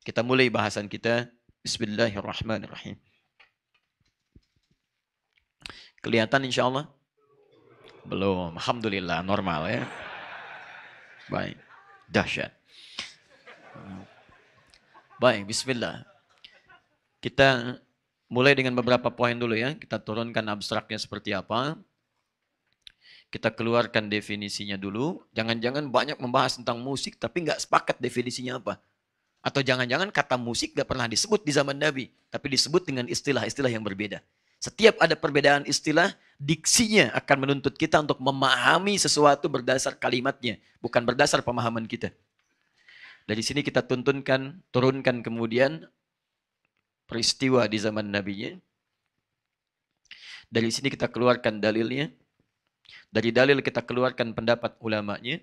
Kita mulai bahasan kita. Bismillahirrahmanirrahim. Kelihatan insya Allah? Belum. Alhamdulillah, normal ya. Baik. Dahsyat. Baik, bismillah. Kita mulai dengan beberapa poin dulu ya. Kita turunkan abstraknya seperti apa. Kita keluarkan definisinya dulu. Jangan-jangan banyak membahas tentang musik tapi nggak sepakat definisinya apa. Atau jangan-jangan kata musik gak pernah disebut di zaman Nabi, tapi disebut dengan istilah-istilah yang berbeda. Setiap ada perbedaan istilah, diksinya akan menuntut kita untuk memahami sesuatu berdasar kalimatnya, bukan berdasar pemahaman kita. Dari sini kita turunkan kemudian peristiwa di zaman Nabi-nya. Dari sini kita keluarkan dalilnya. Dari dalil kita keluarkan pendapat ulamanya.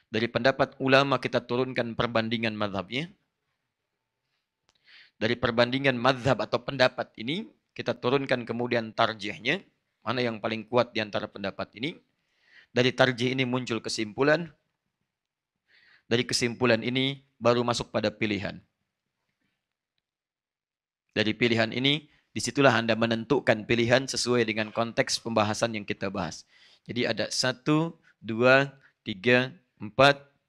Dari pendapat ulama kita turunkan perbandingan mazhabnya. Dari perbandingan mazhab atau pendapat ini, kita turunkan kemudian tarjihnya. Mana yang paling kuat di antara pendapat ini. Dari tarjih ini muncul kesimpulan. Dari kesimpulan ini baru masuk pada pilihan. Dari pilihan ini, disitulah Anda menentukan pilihan sesuai dengan konteks pembahasan yang kita bahas. Jadi ada 1, 2, 3, 4,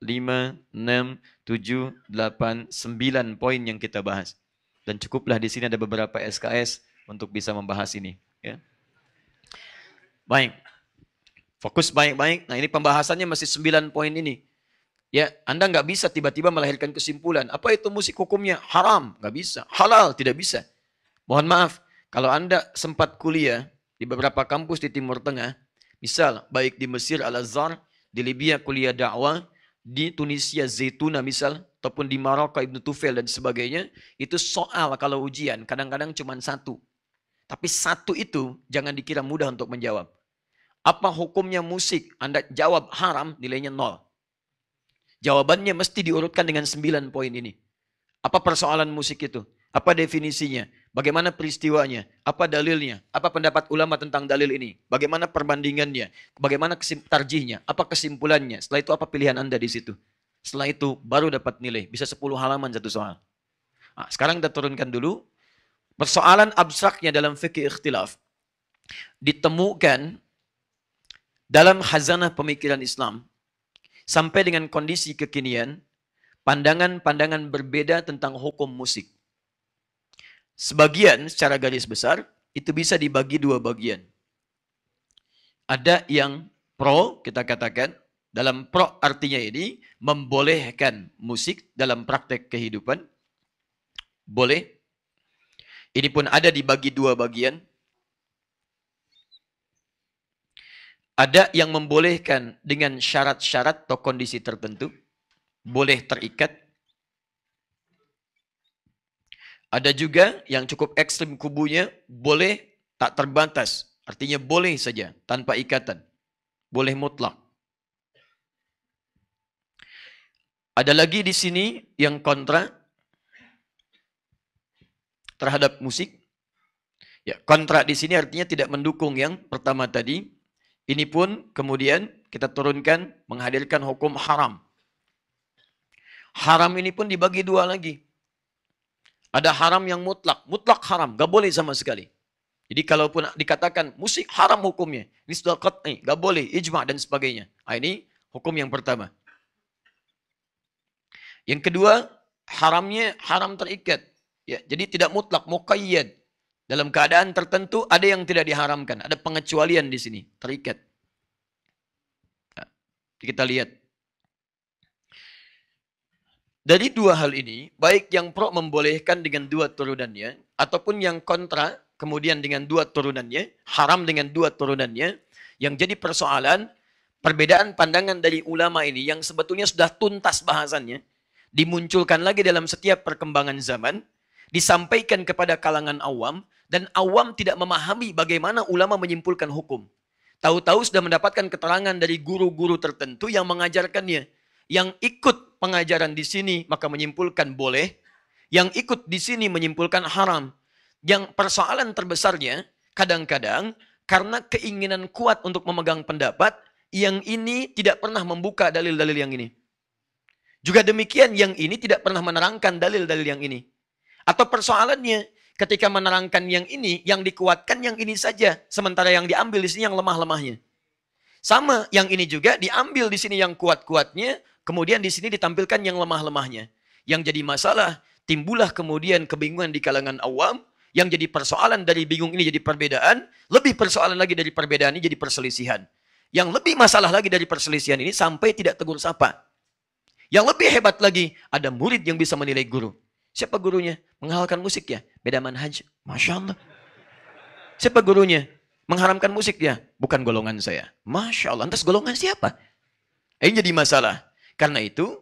5, 6, 7, 8, 9 poin yang kita bahas. Dan cukuplah di sini ada beberapa SKS untuk bisa membahas ini. Ya. Baik. Fokus baik-baik. Nah ini pembahasannya masih 9 poin ini. Ya, Anda nggak bisa tiba-tiba melahirkan kesimpulan. Apa itu musik hukumnya? Haram. Nggak bisa. Halal. Tidak bisa. Mohon maaf. Kalau Anda sempat kuliah di beberapa kampus di Timur Tengah. Misal, baik di Mesir Al-Azhar, di Libya kuliah dakwah, di Tunisia Zaituna misal, ataupun di Maroko Ibnu Tufail dan sebagainya, itu soal kalau ujian kadang-kadang cuma 1. Tapi 1 itu jangan dikira mudah untuk menjawab. Apa hukumnya musik? Anda jawab haram, nilainya 0. Jawabannya mesti diurutkan dengan 9 poin ini. Apa persoalan musik itu? Apa definisinya? Bagaimana peristiwanya? Apa dalilnya? Apa pendapat ulama tentang dalil ini? Bagaimana perbandingannya? Bagaimana tarjihnya? Apa kesimpulannya? Setelah itu apa pilihan Anda di situ? Setelah itu baru dapat nilai. Bisa 10 halaman satu soal. Nah, sekarang kita turunkan dulu. Persoalan abstraknya dalam fikih ikhtilaf ditemukan dalam khazanah pemikiran Islam sampai dengan kondisi kekinian, pandangan-pandangan berbeda tentang hukum musik. Sebagian secara garis besar itu bisa dibagi 2 bagian. Ada yang pro, kita katakan, dalam pro artinya ini membolehkan musik dalam praktek kehidupan. Boleh. Ini pun ada dibagi 2 bagian. Ada yang membolehkan dengan syarat-syarat atau kondisi tertentu. Boleh terikat. Ada juga yang cukup ekstrim kubunya, boleh tak terbatas. Artinya boleh saja, tanpa ikatan. Boleh mutlak. Ada lagi di sini yang kontra terhadap musik. Ya, kontra di sini artinya tidak mendukung yang pertama tadi. Ini pun kemudian kita turunkan menghadirkan hukum haram. Haram ini pun dibagi 2 lagi. Ada haram yang mutlak. Mutlak haram. Gak boleh sama sekali. Jadi kalaupun dikatakan musik haram hukumnya. Ini sudah qat'i. Gak boleh. Ijma' dan sebagainya. Nah, ini hukum yang pertama. Yang kedua, haramnya haram terikat. Ya, jadi tidak mutlak. Muqayyad. Dalam keadaan tertentu ada yang tidak diharamkan. Ada pengecualian di sini. Terikat. Nah, kita lihat. Dari 2 hal ini, baik yang pro membolehkan dengan 2 turunannya, ataupun yang kontra, kemudian dengan 2 turunannya, haram dengan 2 turunannya, yang jadi persoalan, perbedaan pandangan dari ulama ini, yang sebetulnya sudah tuntas bahasannya, dimunculkan lagi dalam setiap perkembangan zaman, disampaikan kepada kalangan awam, dan awam tidak memahami bagaimana ulama menyimpulkan hukum. Tahu-tahu sudah mendapatkan keterangan dari guru-guru tertentu yang mengajarkannya. Yang ikut pengajaran di sini maka menyimpulkan boleh, yang ikut di sini menyimpulkan haram. Yang persoalan terbesarnya kadang-kadang karena keinginan kuat untuk memegang pendapat yang ini tidak pernah membuka dalil-dalil yang ini. Juga demikian yang ini tidak pernah menerangkan dalil-dalil yang ini. Atau persoalannya ketika menerangkan yang ini, yang dikuatkan yang ini saja, sementara yang diambil di sini yang lemah-lemahnya. Sama, yang ini juga diambil di sini yang kuat-kuatnya, kemudian di sini ditampilkan yang lemah-lemahnya. Yang jadi masalah, timbullah kemudian kebingungan di kalangan awam, yang jadi persoalan dari bingung ini jadi perbedaan, lebih persoalan lagi dari perbedaan ini jadi perselisihan. Yang lebih masalah lagi dari perselisihan ini sampai tidak tegur sapa. Yang lebih hebat lagi, ada murid yang bisa menilai guru. Siapa gurunya? Menghalalkan musik ya? Beda manhaj. Masya Allah. Siapa gurunya? Mengharamkan musik ya? Bukan golongan saya. Masya Allah. Lantas golongan siapa? Ini jadi masalah. Karena itu,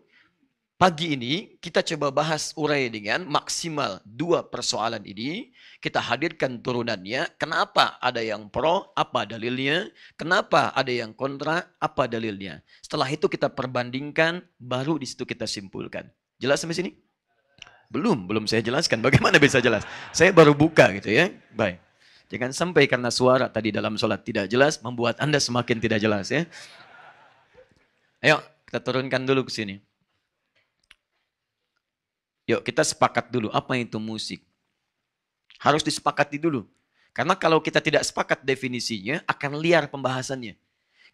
pagi ini kita coba bahas urai dengan maksimal 2 persoalan ini. Kita hadirkan turunannya. Kenapa ada yang pro, apa dalilnya. Kenapa ada yang kontra, apa dalilnya. Setelah itu kita perbandingkan, baru di situ kita simpulkan. Jelas sampai sini? Belum saya jelaskan. Bagaimana bisa jelas? Saya baru buka gitu ya. Baik. Jangan sampai karena suara tadi dalam sholat tidak jelas, membuat Anda semakin tidak jelas ya. Ayo, kita turunkan dulu ke sini. Yuk, kita sepakat dulu. Apa itu musik? Harus disepakati dulu. Karena kalau kita tidak sepakat definisinya, akan liar pembahasannya.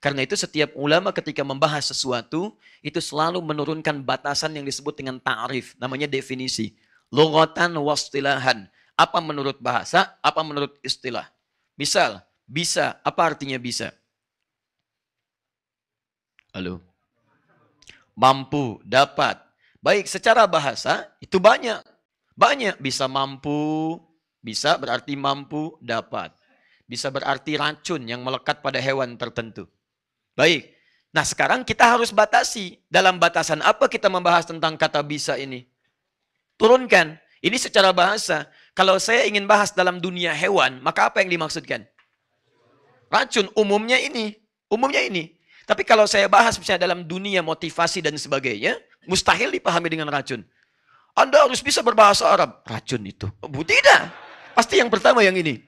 Karena itu setiap ulama ketika membahas sesuatu, itu selalu menurunkan batasan yang disebut dengan ta'rif. Namanya definisi. Lughatan wastilahan. Apa menurut bahasa, apa menurut istilah. Misal, bisa. Apa artinya bisa? Halo? Mampu, dapat. Baik, secara bahasa itu banyak. Banyak. Bisa mampu, bisa berarti mampu, dapat. Bisa berarti racun yang melekat pada hewan tertentu. Baik. Nah sekarang kita harus batasi. Dalam batasan apa kita membahas tentang kata bisa ini? Turunkan. Ini secara bahasa. Kalau saya ingin bahas dalam dunia hewan, maka apa yang dimaksudkan? Racun. Umumnya ini. Umumnya ini. Tapi kalau saya bahas misalnya dalam dunia motivasi dan sebagainya, mustahil dipahami dengan racun. Anda harus bisa berbahasa Arab. Racun itu. Tidak. Pasti yang pertama yang ini.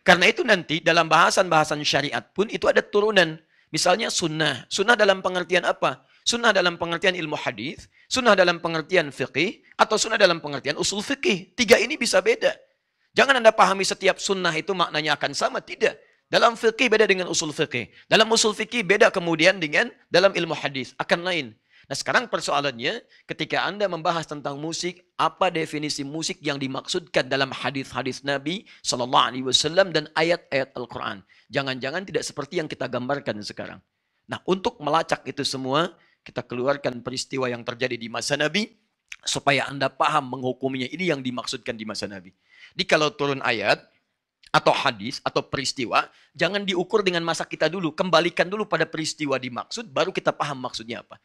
Karena itu nanti dalam bahasan-bahasan syariat pun itu ada turunan. Misalnya sunnah. Sunnah dalam pengertian apa? Sunnah dalam pengertian ilmu hadis, sunnah dalam pengertian fiqih, atau sunnah dalam pengertian usul fiqih. 3 ini bisa beda. Jangan Anda pahami setiap sunnah itu maknanya akan sama. Tidak. Dalam fiqih beda dengan usul fiqih. Dalam usul fiqih beda kemudian dengan dalam ilmu hadis. Akan lain. Nah sekarang persoalannya ketika Anda membahas tentang musik, apa definisi musik yang dimaksudkan dalam hadis-hadis Nabi SAW dan ayat-ayat Al-Quran. Jangan-jangan tidak seperti yang kita gambarkan sekarang. Nah untuk melacak itu semua, kita keluarkan peristiwa yang terjadi di masa Nabi, supaya Anda paham menghukuminya ini yang dimaksudkan di masa Nabi. Jadi kalau turun ayat, atau hadis, atau peristiwa, jangan diukur dengan masa kita dulu. Kembalikan dulu pada peristiwa dimaksud, baru kita paham maksudnya apa.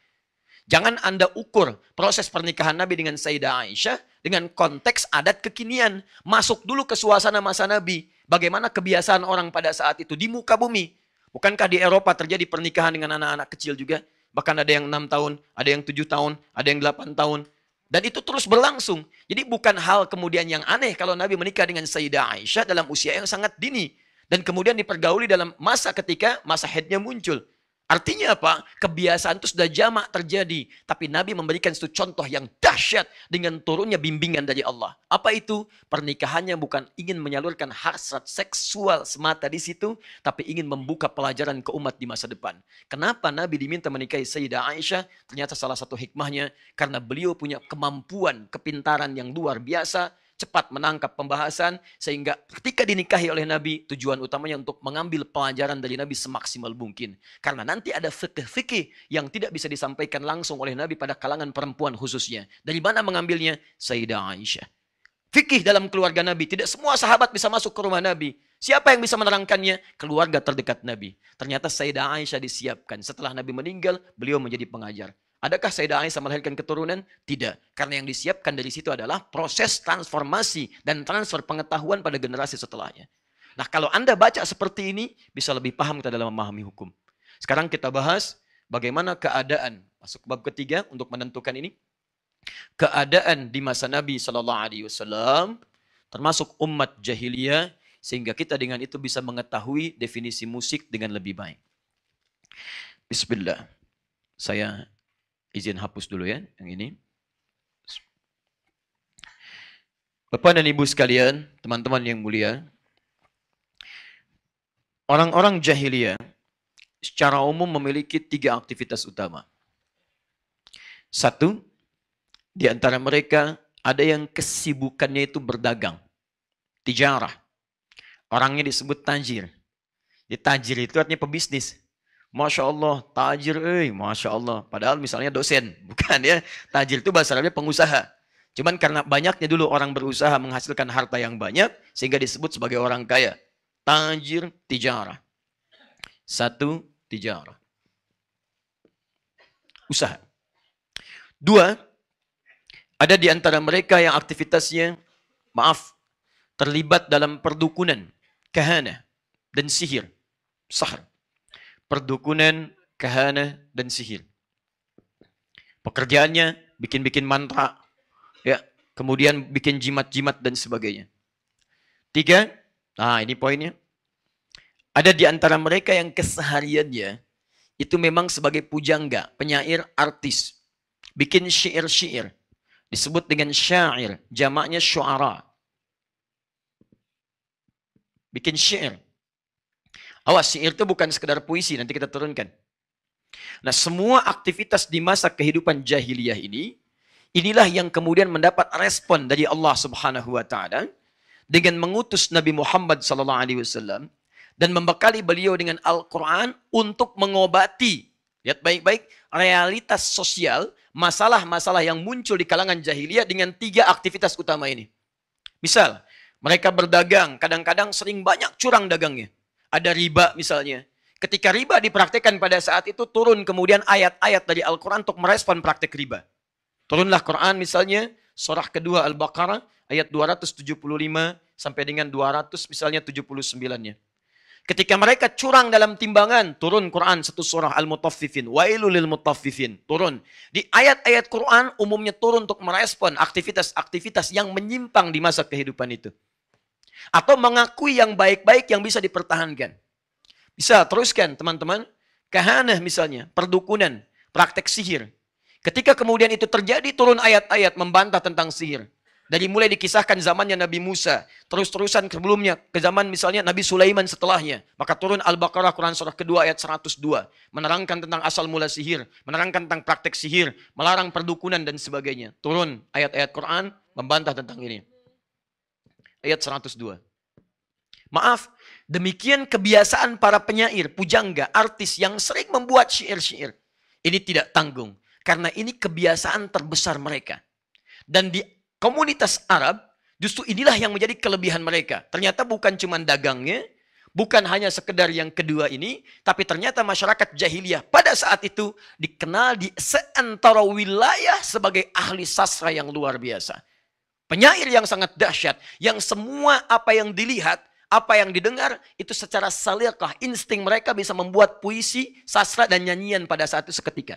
Jangan Anda ukur proses pernikahan Nabi dengan Sayyidah Aisyah dengan konteks adat kekinian. Masuk dulu ke suasana masa Nabi. Bagaimana kebiasaan orang pada saat itu di muka bumi. Bukankah di Eropa terjadi pernikahan dengan anak-anak kecil juga? Bahkan ada yang 6 tahun, ada yang 7 tahun, ada yang 8 tahun. Dan itu terus berlangsung. Jadi bukan hal kemudian yang aneh kalau Nabi menikah dengan Sayyidah Aisyah dalam usia yang sangat dini. Dan kemudian dipergauli dalam masa ketika masa haidnya muncul. Artinya apa? Kebiasaan itu sudah jamak terjadi. Tapi Nabi memberikan satu contoh yang dahsyat dengan turunnya bimbingan dari Allah. Apa itu? Pernikahannya bukan ingin menyalurkan hasrat seksual semata di situ, tapi ingin membuka pelajaran ke umat di masa depan. Kenapa Nabi diminta menikahi Sayyidah Aisyah? Ternyata salah satu hikmahnya, karena beliau punya kemampuan, kepintaran yang luar biasa, cepat menangkap pembahasan, sehingga ketika dinikahi oleh Nabi, tujuan utamanya untuk mengambil pelajaran dari Nabi semaksimal mungkin. Karena nanti ada fikih-fikih yang tidak bisa disampaikan langsung oleh Nabi pada kalangan perempuan khususnya. Dari mana mengambilnya? Sayyidah Aisyah. Fikih dalam keluarga Nabi, tidak semua sahabat bisa masuk ke rumah Nabi. Siapa yang bisa menerangkannya? Keluarga terdekat Nabi. Ternyata Sayyidah Aisyah disiapkan. Setelah Nabi meninggal, beliau menjadi pengajar. Adakah Sayyidah Aisyah melahirkan keturunan? Tidak. Karena yang disiapkan dari situ adalah proses transformasi dan transfer pengetahuan pada generasi setelahnya. Nah kalau Anda baca seperti ini, bisa lebih paham kita dalam memahami hukum. Sekarang kita bahas bagaimana keadaan. Masuk bab ketiga untuk menentukan ini. Keadaan di masa Nabi SAW, termasuk umat jahiliyah, sehingga kita dengan itu bisa mengetahui definisi musik dengan lebih baik. Bismillah. Saya izin hapus dulu ya yang ini. Bapak dan Ibu sekalian, teman-teman yang mulia, orang-orang jahiliyah secara umum memiliki 3 aktivitas utama. 1, di antara mereka ada yang kesibukannya itu berdagang, tijarah. Orangnya disebut tajir. Di tajir itu artinya pebisnis. Masya Allah, tajir, Masya Allah. Padahal misalnya dosen, bukan ya. Tajir itu bahasa Arabnya pengusaha. Cuman karena banyaknya dulu orang berusaha menghasilkan harta yang banyak, sehingga disebut sebagai orang kaya. Tajir, tijarah. 1, tijarah. Usaha. 2, ada di antara mereka yang aktivitasnya, terlibat dalam perdukunan, kahana, dan sihir. Sahar. Perdukunan, kahana, dan sihir. Pekerjaannya bikin-bikin mantra, ya, kemudian bikin jimat-jimat dan sebagainya. 3, nah ini poinnya. Ada di antara mereka yang kesehariannya itu memang sebagai pujangga, penyair, artis. Bikin syair-syair. Disebut dengan syair, jamaknya syu'ara. Bikin syair. Awas, syair itu bukan sekedar puisi, nanti kita turunkan. Nah, semua aktivitas di masa kehidupan jahiliyah ini, inilah yang kemudian mendapat respon dari Allah Subhanahu wa taala dengan mengutus Nabi Muhammad SAW dan membekali beliau dengan Al-Qur'an untuk mengobati, lihat baik-baik, realitas sosial, masalah-masalah yang muncul di kalangan jahiliyah dengan 3 aktivitas utama ini. Misal, mereka berdagang, kadang-kadang sering banyak curang dagangnya. Ada riba misalnya. Ketika riba dipraktekkan pada saat itu, turun kemudian ayat-ayat dari Al-Quran untuk merespon praktek riba. Turunlah Quran misalnya, surah kedua Al-Baqarah, ayat 275 sampai dengan 200 misalnya 79-nya. Ketika mereka curang dalam timbangan, turun Quran satu surah Al-Mutaffifin. Wailul lil mutaffifin. Turun. Di ayat-ayat Quran umumnya turun untuk merespon aktivitas-aktivitas yang menyimpang di masa kehidupan itu. Atau mengakui yang baik-baik yang bisa dipertahankan. Bisa teruskan teman-teman. Kahanah misalnya, perdukunan, praktek sihir. Ketika kemudian itu terjadi, turun ayat-ayat membantah tentang sihir. Dari mulai dikisahkan zamannya Nabi Musa, terus-terusan sebelumnya, ke zaman misalnya Nabi Sulaiman setelahnya. Maka turun Al-Baqarah Quran surah kedua ayat 102. Menerangkan tentang asal mula sihir, menerangkan tentang praktek sihir, melarang perdukunan dan sebagainya. Turun ayat-ayat Quran membantah tentang ini. Ayat 102. Maaf, demikian kebiasaan para penyair, pujangga, artis yang sering membuat syair-syair. Ini tidak tanggung, karena ini kebiasaan terbesar mereka. Dan di komunitas Arab, justru inilah yang menjadi kelebihan mereka. Ternyata bukan cuma dagangnya, bukan hanya sekedar yang kedua ini, tapi ternyata masyarakat jahiliyah pada saat itu dikenal di seantero wilayah sebagai ahli sastra yang luar biasa. Penyair yang sangat dahsyat, yang semua apa yang dilihat, apa yang didengar, itu secara salikah, insting mereka bisa membuat puisi, sastra, dan nyanyian pada saat itu seketika.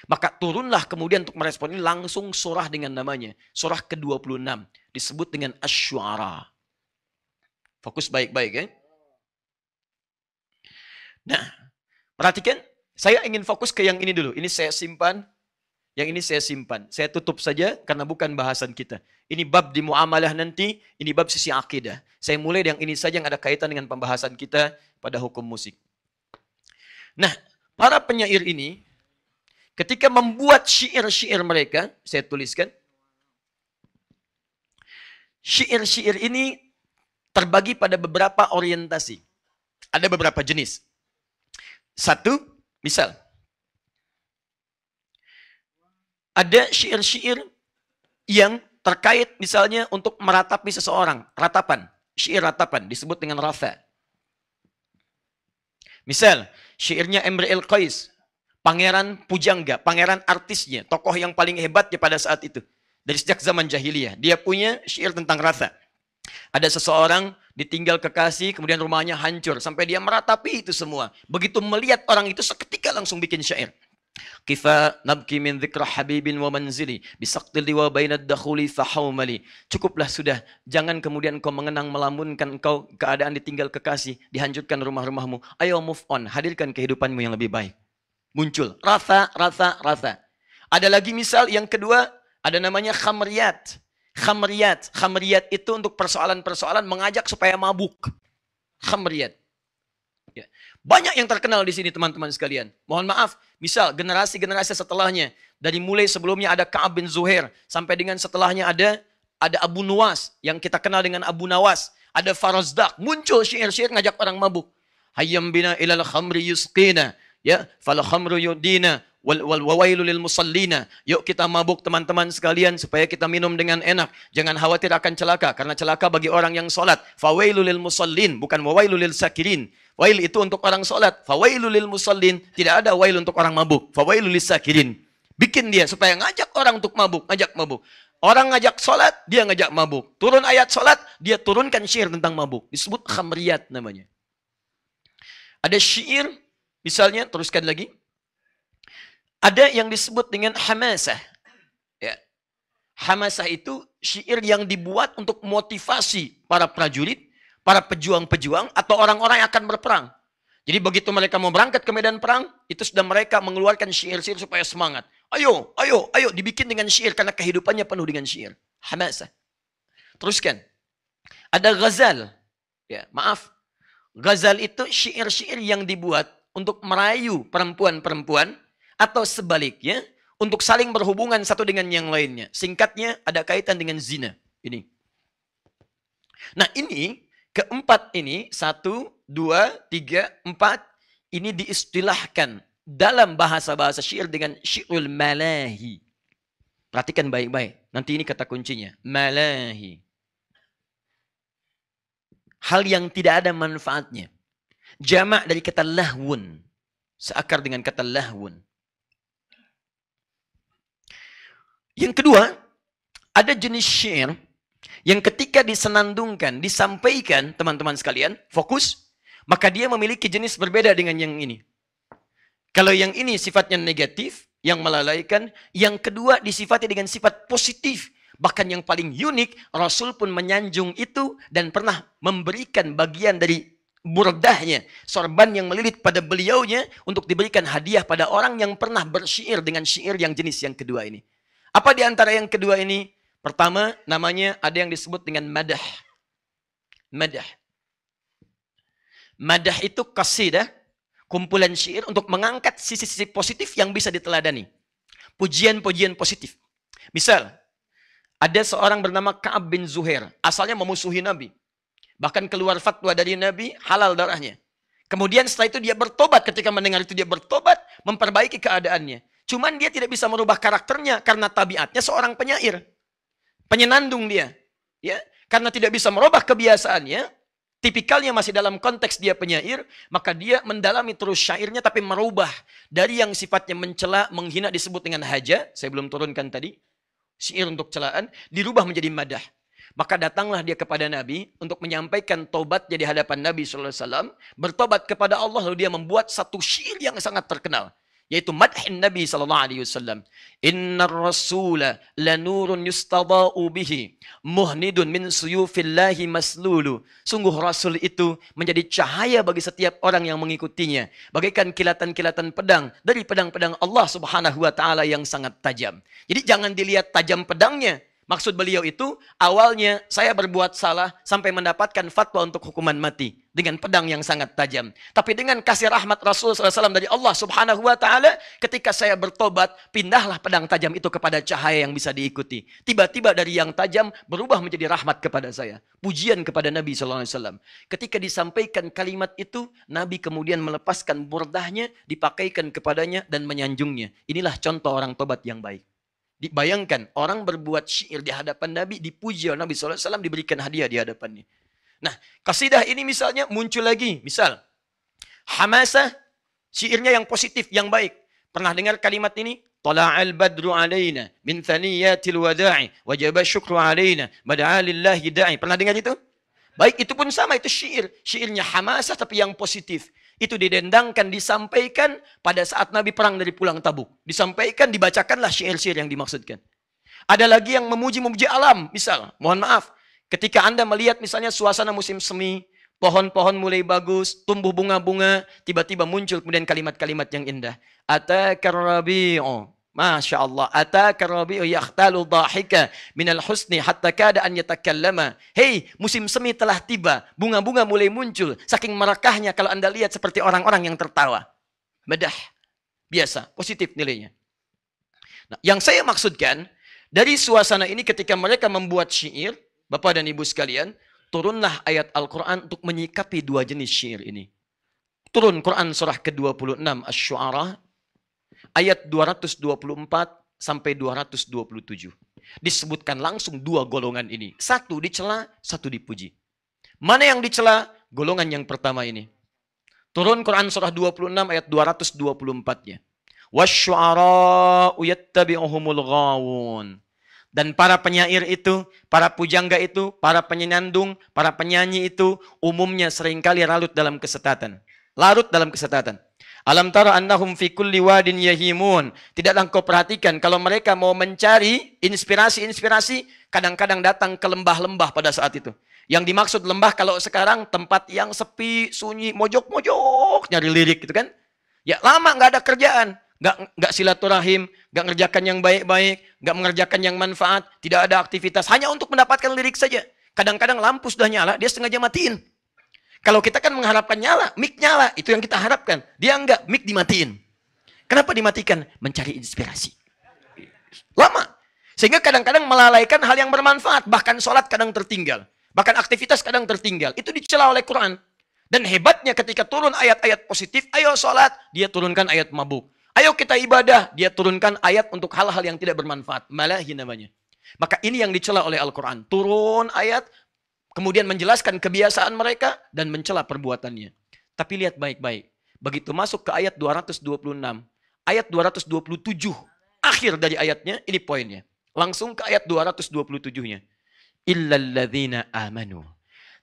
Maka turunlah kemudian untuk merespon ini langsung surah dengan namanya. Surah ke-26. Disebut dengan Asy-Syu'ara. Fokus baik-baik ya. Nah, perhatikan. Saya ingin fokus ke yang ini dulu. Ini saya simpan. Yang ini saya simpan. Saya tutup saja karena bukan bahasan kita. Ini bab di muamalah nanti. Ini bab sisi akidah. Saya mulai yang ini saja yang ada kaitan dengan pembahasan kita pada hukum musik. Nah, para penyair ini ketika membuat syair-syair mereka, saya tuliskan. Syair-syair ini terbagi pada beberapa orientasi. Ada beberapa jenis. 1, misal. Ada syair-syair yang terkait misalnya untuk meratapi seseorang. Ratapan. Syair ratapan disebut dengan rafa. Misal, syairnya Imrul Qais. Pangeran pujangga, pangeran artisnya, tokoh yang paling hebatnya pada saat itu. Dari sejak zaman jahiliyah. Dia punya syair tentang rasa. Ada seseorang ditinggal kekasih, kemudian rumahnya hancur. Sampai dia meratapi itu semua. Begitu melihat orang itu, seketika langsung bikin syair. Kifa nabki min dzikra habibin wa manzili bisaqtil liwa bainad dakhuli fahawmali. Cukuplah sudah, jangan kemudian kau mengenang melamunkan kau keadaan ditinggal kekasih, dihancurkan rumah-rumahmu. Ayo move on, hadirkan kehidupanmu yang lebih baik. Muncul rasa. Ada lagi misal yang kedua, ada namanya khamriyat. Khamriyat itu untuk persoalan-persoalan mengajak supaya mabuk. Khamriyat. Ya. Banyak yang terkenal di sini teman-teman sekalian. Mohon maaf, misal generasi-generasi setelahnya, dari mulai sebelumnya ada Ka'ab bin Zuhair, sampai dengan setelahnya ada Abu Nuwas, yang kita kenal dengan Abu Nawas. Ada Farazdak, muncul syair-syair ngajak orang mabuk. Hayyam bina ilal khamri yusqina, ya, fal khamru yudina, wawailu lil musallina. Yuk kita mabuk teman-teman sekalian supaya kita minum dengan enak. Jangan khawatir akan celaka, karena celaka bagi orang yang sholat. Fawailu lil musallin, bukan wawailu lil sakirin. Wail itu untuk orang sholat. Fawailu lil musallin, tidak ada wail untuk orang mabuk. Fawailu lis sakirin. Bikin dia supaya ngajak orang untuk mabuk, ngajak mabuk. Orang ngajak sholat, dia ngajak mabuk. Turun ayat sholat, dia turunkan syair tentang mabuk. Disebut khamriyat namanya. Ada syair, misalnya, teruskan lagi. Ada yang disebut dengan hamasah. Ya. Hamasah itu syair yang dibuat untuk motivasi para prajurit, para pejuang-pejuang, atau orang-orang yang akan berperang. Jadi begitu mereka mau berangkat ke medan perang, itu sudah mereka mengeluarkan syair-syair supaya semangat. Ayo, ayo, ayo, dibikin dengan syair karena kehidupannya penuh dengan syair. Hamasah. Teruskan. Ada ghazal. Ya, maaf. Ghazal itu syair-syair yang dibuat untuk merayu perempuan-perempuan atau sebaliknya untuk saling berhubungan satu dengan yang lainnya. Singkatnya ada kaitan dengan zina. Ini. Nah ini, keempat ini, 1, 2, 3, 4, ini diistilahkan dalam bahasa-bahasa syair dengan syairul malahi. Perhatikan baik-baik. Nanti ini kata kuncinya. Malahi. Hal yang tidak ada manfaatnya. Jamak dari kata lahwun. Seakar dengan kata lahwun. Yang kedua, ada jenis syair yang ketika disenandungkan, disampaikan, teman-teman sekalian, fokus, maka dia memiliki jenis berbeda dengan yang ini. Kalau yang ini sifatnya negatif, yang melalaikan, yang kedua disifati dengan sifat positif. Bahkan yang paling unik, Rasul pun menyanjung itu dan pernah memberikan bagian dari burdahnya, sorban yang melilit pada beliaunya untuk diberikan hadiah pada orang yang pernah bersyair dengan syair yang jenis yang kedua ini. Apa di antara yang kedua ini? Pertama, namanya ada yang disebut dengan madah. Madah. Madah itu qasidah, kumpulan syair untuk mengangkat sisi-sisi positif yang bisa diteladani. Pujian-pujian positif. Misal, ada seorang bernama Ka'ab bin Zuhair. Asalnya memusuhi Nabi. Bahkan keluar fatwa dari Nabi, halal darahnya. Kemudian setelah itu dia bertobat. Ketika mendengar itu dia bertobat, memperbaiki keadaannya. Cuman dia tidak bisa merubah karakternya karena tabiatnya seorang penyair. Penyenandung dia. Ya, karena tidak bisa merubah kebiasaannya, tipikalnya masih dalam konteks dia penyair, maka dia mendalami terus syairnya tapi merubah dari yang sifatnya mencela, menghina disebut dengan haja, saya belum turunkan tadi. Syair untuk celaan, dirubah menjadi madah. Maka datanglah dia kepada Nabi untuk menyampaikan taubatnya di hadapan Nabi SAW. Bertobat kepada Allah, lalu dia membuat satu syair yang sangat terkenal. Yaitu madhin Nabi SAW. Innar rasula lanurun yustada'u bihi, muhnidun min suyufillahi maslulu. Sungguh Rasul itu menjadi cahaya bagi setiap orang yang mengikutinya. Bagaikan kilatan-kilatan pedang dari pedang-pedang Allah Subhanahu wa Ta'ala yang sangat tajam. Jadi jangan dilihat tajam pedangnya. Maksud beliau itu, awalnya saya berbuat salah sampai mendapatkan fatwa untuk hukuman mati. Dengan pedang yang sangat tajam. Tapi dengan kasih rahmat Rasulullah SAW dari Allah Subhanahu wa Ta'ala, ketika saya bertobat, pindahlah pedang tajam itu kepada cahaya yang bisa diikuti. Tiba-tiba dari yang tajam berubah menjadi rahmat kepada saya. Pujian kepada Nabi SAW. Ketika disampaikan kalimat itu, Nabi kemudian melepaskan burdahnya, dipakaikan kepadanya dan menyanjungnya. Inilah contoh orang tobat yang baik. Dibayangkan orang berbuat syair di hadapan Nabi, dipuji oleh Nabi SAW, diberikan hadiah di hadapannya. Nah, kasidah ini misalnya muncul lagi. Misal, hamasah, syairnya yang positif, yang baik. Pernah dengar kalimat ini? Tala'al badru alaina min thaniyatil wada'i wajaba syukru alaina bad'a lillahi da'i. Pernah dengar itu? Baik, itu pun sama, itu syair. Syairnya hamasah tapi yang positif. Itu didendangkan, disampaikan pada saat Nabi perang dari pulang Tabuk. Disampaikan, dibacakanlah syair-syair yang dimaksudkan. Ada lagi yang memuji-memuji alam. Misal, mohon maaf, ketika Anda melihat misalnya suasana musim semi, pohon-pohon mulai bagus, tumbuh bunga-bunga, tiba-tiba muncul kemudian kalimat-kalimat yang indah. Atakar rabi'u Masya Allah. Ataka rabi'u yakhtalu dhahika minal husni hatta kada an yatakallama. Hei, musim semi telah tiba. Bunga-bunga mulai muncul. Saking merekahnya kalau Anda lihat seperti orang-orang yang tertawa. Madah. Biasa. Positif nilainya. Nah, yang saya maksudkan, dari suasana ini ketika mereka membuat syair, Bapak dan Ibu sekalian, turunlah ayat Al-Quran untuk menyikapi dua jenis syair ini. Turun Quran surah ke-26 Asy-Syu'ara ayat 224 sampai 227. Disebutkan langsung dua golongan ini. Satu dicela, satu dipuji. Mana yang dicela? Golongan yang pertama ini. Turun Quran surah 26 ayat 224-nya. Wasyu'ara'u yattabi'uhumul ghawun. Dan para penyair itu, para pujangga itu, para penyenandung, para penyanyi itu umumnya seringkali larut dalam kesesatan. Larut dalam kesesatan. Alam tara annahum fi kulli wadin yahimun. Tidaklah engkau perhatikan kalau mereka mau mencari inspirasi-inspirasi, kadang-kadang datang ke lembah-lembah pada saat itu. Yang dimaksud lembah kalau sekarang tempat yang sepi, sunyi, mojok-mojok nyari lirik gitu kan. Ya lama nggak ada kerjaan, nggak silaturahim, nggak ngerjakan yang baik-baik, nggak mengerjakan yang manfaat, tidak ada aktivitas, hanya untuk mendapatkan lirik saja. Kadang-kadang lampu sudah nyala, dia sengaja matiin. Kalau kita kan mengharapkan nyala, mic nyala, itu yang kita harapkan. Dia enggak, mic dimatiin. Kenapa dimatikan? Mencari inspirasi. Lama. Sehingga kadang-kadang melalaikan hal yang bermanfaat. Bahkan sholat kadang tertinggal. Bahkan aktivitas kadang tertinggal. Itu dicela oleh Quran. Dan hebatnya ketika turun ayat-ayat positif, ayo sholat, dia turunkan ayat mabuk. Ayo kita ibadah, dia turunkan ayat untuk hal-hal yang tidak bermanfaat. Malahi namanya. Maka ini yang dicela oleh Al-Quran. Turun ayat, kemudian menjelaskan kebiasaan mereka dan mencela perbuatannya. Tapi lihat baik-baik. Begitu masuk ke ayat 226, ayat 227, akhir dari ayatnya, ini poinnya. Langsung ke ayat 227-nya. Illalladzina amanu.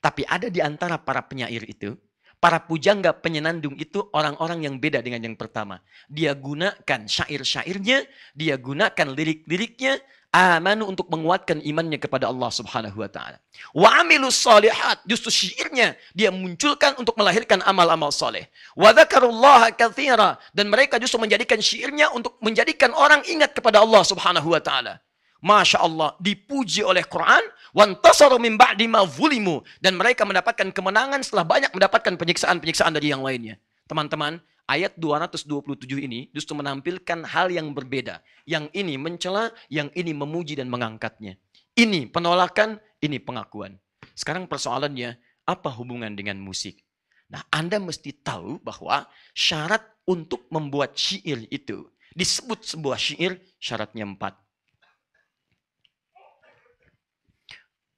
Tapi ada di antara para penyair itu, para pujangga penyenandung itu orang-orang yang beda dengan yang pertama. Dia gunakan syair-syairnya, dia gunakan lirik-liriknya, amanu untuk menguatkan imannya kepada Allah Subhanahu wa taala. Wa amilus shalihat, justru syairnya dia munculkan untuk melahirkan amal-amal saleh. Wa dzakarullaha katsira, dan mereka justru menjadikan syairnya untuk menjadikan orang ingat kepada Allah Subhanahu wa taala. Masya Allah, dipuji oleh Quran, wantasaru min ba'di ma zulimu, dan mereka mendapatkan kemenangan setelah banyak mendapatkan penyiksaan-penyiksaan dari yang lainnya. Teman-teman, ayat 227 ini justru menampilkan hal yang berbeda. Yang ini mencela, yang ini memuji dan mengangkatnya. Ini penolakan, ini pengakuan. Sekarang persoalannya, apa hubungan dengan musik? Nah, Anda mesti tahu bahwa syarat untuk membuat syair itu, disebut sebuah syair, syaratnya 4.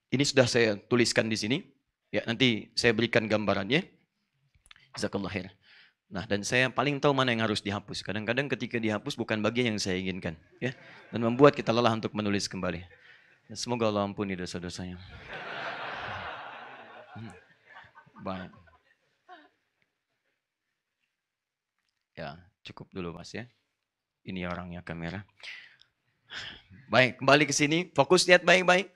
Ini sudah saya tuliskan di sini. Ya, nanti saya berikan gambarannya. Jazakallah khair. Nah, dan saya paling tahu mana yang harus dihapus. Kadang-kadang ketika dihapus bukan bagian yang saya inginkan, ya. Dan membuat kita lelah untuk menulis kembali. Dan semoga Allah ampuni dosa-dosanya. Baik. Ya, cukup dulu Mas ya. Ini orangnya kamera. Baik, kembali ke sini. Fokus lihat baik-baik.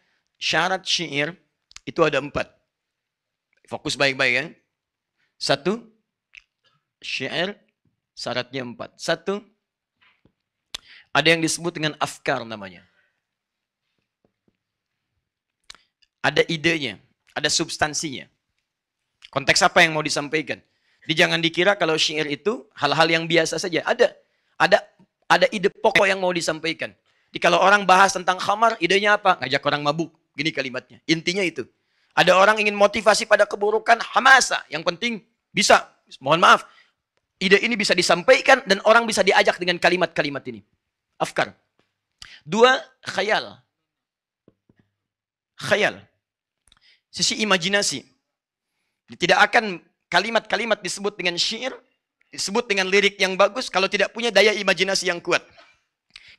Syarat syair itu ada 4. Fokus baik-baik ya. 1, syair syaratnya 4. 1, ada yang disebut dengan afkar namanya. Ada idenya, ada substansinya. Konteks apa yang mau disampaikan? Jangan dikira kalau syair itu hal-hal yang biasa saja. Ada ide pokok yang mau disampaikan. Jadi kalau orang bahas tentang khamar, idenya apa? Ngajak orang mabuk. Gini kalimatnya. Intinya itu. Ada orang ingin motivasi pada keburukan, hamasa. Yang penting bisa. Mohon maaf. Ide ini bisa disampaikan dan orang bisa diajak dengan kalimat-kalimat ini. Afkar. 2, khayal. Khayal. Sisi imajinasi. Tidak akan kalimat-kalimat disebut dengan syair, disebut dengan lirik yang bagus kalau tidak punya daya imajinasi yang kuat.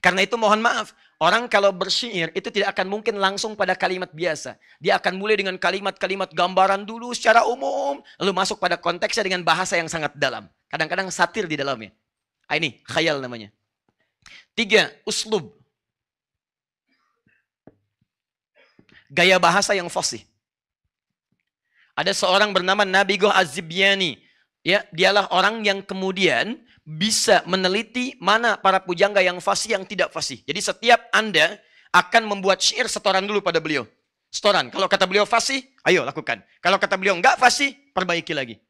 Karena itu mohon maaf, orang kalau bersyair itu tidak akan mungkin langsung pada kalimat biasa. Dia akan mulai dengan kalimat-kalimat gambaran dulu secara umum, lalu masuk pada konteksnya dengan bahasa yang sangat dalam. Kadang-kadang satir di dalamnya. Ini khayal namanya. 3, uslub. Gaya bahasa yang fasih. Ada seorang bernama Nabighah Az-Zibyani. Ya, dialah orang yang kemudian bisa meneliti mana para pujangga yang fasih, yang tidak fasih. Jadi setiap Anda akan membuat syair, setoran dulu pada beliau. Setoran. Kalau kata beliau fasih, ayo lakukan. Kalau kata beliau enggak fasih, perbaiki lagi.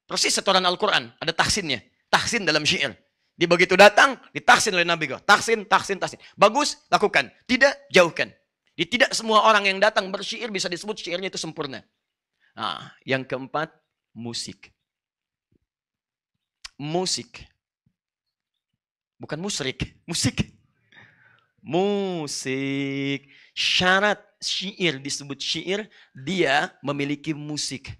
Persis setoran Al-Quran. Ada tahsinnya. Tahsin dalam syair. Di begitu datang, ditahsin oleh Nabi. Tahsin, tahsin, tahsin. Bagus, lakukan. Tidak, jauhkan. Di tidak semua orang yang datang bersyair bisa disebut syairnya itu sempurna. Nah, yang keempat, musik. Musik. Bukan musrik, musik. Musik. Syarat syair disebut syair, dia memiliki musik.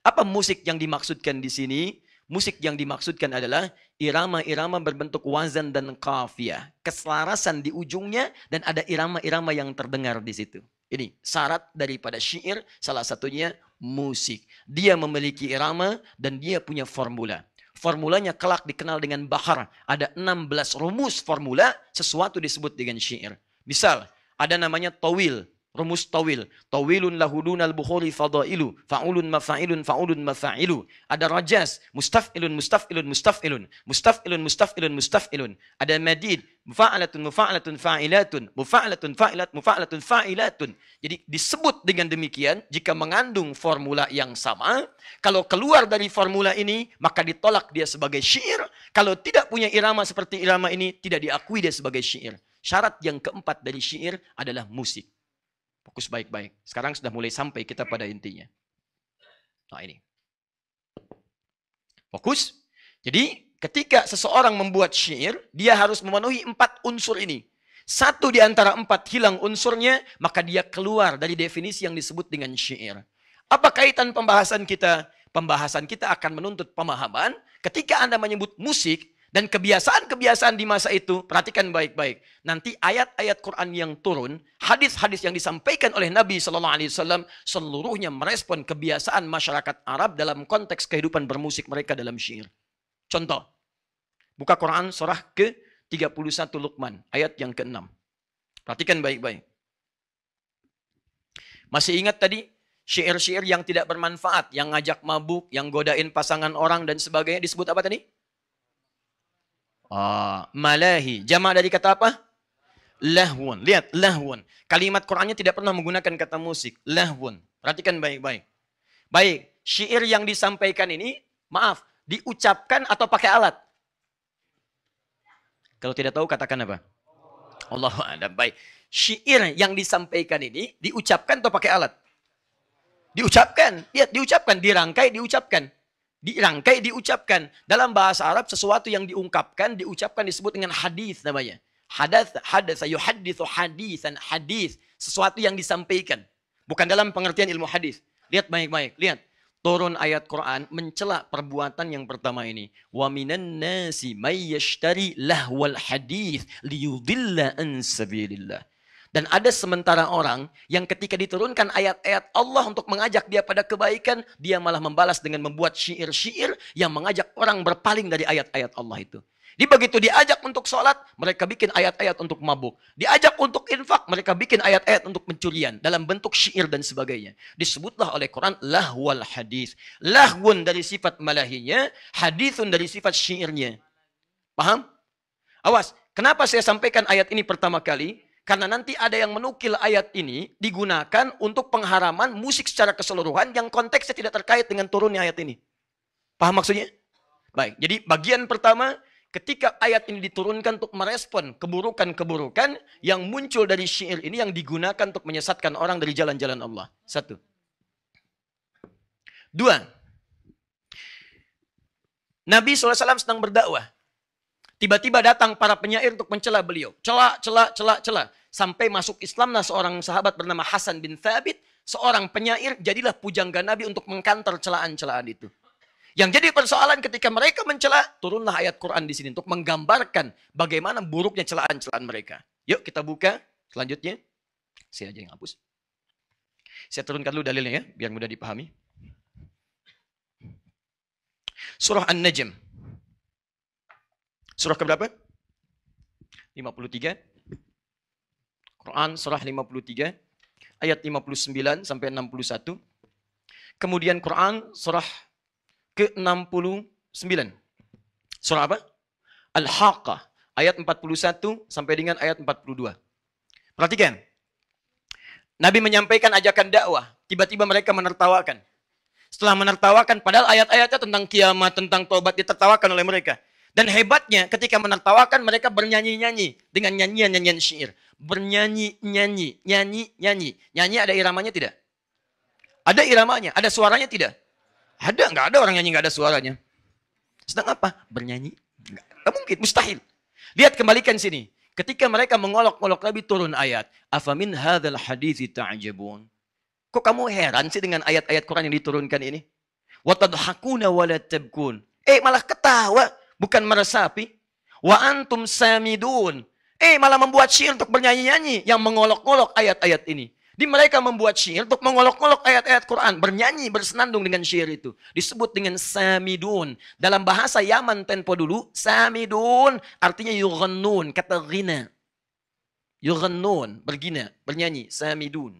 Apa musik yang dimaksudkan di sini? Musik yang dimaksudkan adalah irama-irama berbentuk wazan dan qafiyah. Keselarasan di ujungnya dan ada irama-irama yang terdengar di situ. Ini syarat daripada syair, salah satunya musik. Dia memiliki irama dan dia punya formula. Formulanya kelak dikenal dengan bahar. Ada 16 rumus formula, sesuatu disebut dengan syair. Misal, ada namanya tawil. Rumus tawil. Tawilun lahudunal bukhuri fadailu. Fa'ulun mafa'ilun fa'ulun mafa'ilu. Ada rajas. Mustaf'ilun mustaf'ilun mustaf'ilun. Mustaf'ilun mustaf'ilun mustaf'ilun. Ada madid. Mufa'alatun mufa'alatun fa'ilatun. Mufa'alatun fa'ilat mufa'alatun fa'ilatun. Jadi disebut dengan demikian, jika mengandung formula yang sama, kalau keluar dari formula ini, maka ditolak dia sebagai syair. Kalau tidak punya irama seperti irama ini, tidak diakui dia sebagai syair. Syarat yang keempat dari syair adalah musik. Fokus baik-baik. Sekarang sudah mulai sampai kita pada intinya. Nah ini. Fokus. Jadi ketika seseorang membuat syair, dia harus memenuhi 4 unsur ini. Satu di antara 4 hilang unsurnya, maka dia keluar dari definisi yang disebut dengan syair. Apa kaitan pembahasan kita? Pembahasan kita akan menuntut pemahaman ketika Anda menyebut musik dan kebiasaan-kebiasaan di masa itu, perhatikan baik-baik. Nanti ayat-ayat Quran yang turun, hadis-hadis yang disampaikan oleh Nabi SAW, seluruhnya merespon kebiasaan masyarakat Arab dalam konteks kehidupan bermusik mereka dalam syair. Contoh, buka Quran surah ke-31 Luqman, ayat yang ke-6. Perhatikan baik-baik. Masih ingat tadi? Syair-syair yang tidak bermanfaat, yang ngajak mabuk, yang godain pasangan orang dan sebagainya, disebut apa tadi? Malahi. Jama' dari kata apa? Lahwun. Lihat, lahwun. Kalimat Qur'annya tidak pernah menggunakan kata musik. Lahwun. Perhatikan baik-baik. Baik, syair yang disampaikan ini, maaf, diucapkan atau pakai alat? Kalau tidak tahu katakan apa? Allahu a'lam. Baik. Syair yang disampaikan ini diucapkan atau pakai alat? Diucapkan. Lihat, diucapkan, dirangkai, diucapkan. Dirangkai, diucapkan. Dalam bahasa Arab, sesuatu yang diungkapkan, diucapkan disebut dengan hadis namanya. Hadatsa yuhadditsu hadisan, hadis. Sesuatu yang disampaikan. Bukan dalam pengertian ilmu hadis. Lihat baik-baik, lihat. Turun ayat Quran mencela perbuatan yang pertama ini. Wa minan nasi may yashtari lahwal hadis liyudilla an sabilillah. Dan ada sementara orang yang ketika diturunkan ayat-ayat Allah untuk mengajak dia pada kebaikan, dia malah membalas dengan membuat syair-syair yang mengajak orang berpaling dari ayat-ayat Allah itu. Di begitu diajak untuk sholat, mereka bikin ayat-ayat untuk mabuk. Diajak untuk infak, mereka bikin ayat-ayat untuk pencurian dalam bentuk syair dan sebagainya. Disebutlah oleh Quran lahwal hadis. Lahwun dari sifat malahinya, hadithun dari sifat syairnya. Paham? Awas, kenapa saya sampaikan ayat ini pertama kali? Karena nanti ada yang menukil ayat ini digunakan untuk pengharaman musik secara keseluruhan yang konteksnya tidak terkait dengan turunnya ayat ini. Paham maksudnya? Baik, jadi bagian pertama, ketika ayat ini diturunkan untuk merespon keburukan-keburukan yang muncul dari syair ini yang digunakan untuk menyesatkan orang dari jalan-jalan Allah. 1. 2. Nabi SAW sedang berdakwah. Tiba-tiba datang para penyair untuk mencela beliau. Cela. Sampai masuk Islamlah seorang sahabat bernama Hasan bin Thabit. Seorang penyair, jadilah pujangga Nabi untuk mengkantar celaan-celaan itu. Yang jadi persoalan ketika mereka mencela, turunlah ayat Quran di sini untuk menggambarkan bagaimana buruknya celaan-celaan mereka. Yuk kita buka selanjutnya. Saya aja yang hapus. Saya turunkan dulu dalilnya ya, biar mudah dipahami. Surah An-Najm. Surah keberapa? 53. Quran surah 53 ayat 59 sampai 61. Kemudian Quran surah ke-69. Surah apa? Al-Haqqah ayat 41 sampai dengan ayat 42. Perhatikan. Nabi menyampaikan ajakan dakwah, tiba-tiba mereka menertawakan. Setelah menertawakan, padahal ayat-ayatnya tentang kiamat, tentang tobat ditertawakan oleh mereka. Dan hebatnya ketika menertawakan mereka bernyanyi-nyanyi dengan nyanyian-nyanyian syair. Bernyanyi-nyanyi, nyanyi-nyanyi. Nyanyi ada iramanya tidak? Ada iramanya, ada suaranya tidak? Ada, nggak ada orang nyanyi nggak ada suaranya. Sedang apa? Bernyanyi? Nggak mungkin, mustahil. Lihat kembalikan sini. Ketika mereka mengolok-olok Nabi turun ayat. Afamin hadzal hadithi ta'jabun. Kok kamu heran sih dengan ayat-ayat Quran yang diturunkan ini? Wa tadhakuna wa la tabkun. Malah ketawa, bukan meresapi. Wa antum samidun. Malah membuat syair untuk bernyanyi-nyanyi yang mengolok-olok ayat-ayat ini. Di mereka membuat syair untuk mengolok-olok ayat-ayat Quran. Bernyanyi, bersenandung dengan syair itu. Disebut dengan samidun. Dalam bahasa Yaman tempo dulu, samidun artinya yughannun, kata ghina. Yughannun, bergina, bernyanyi, samidun.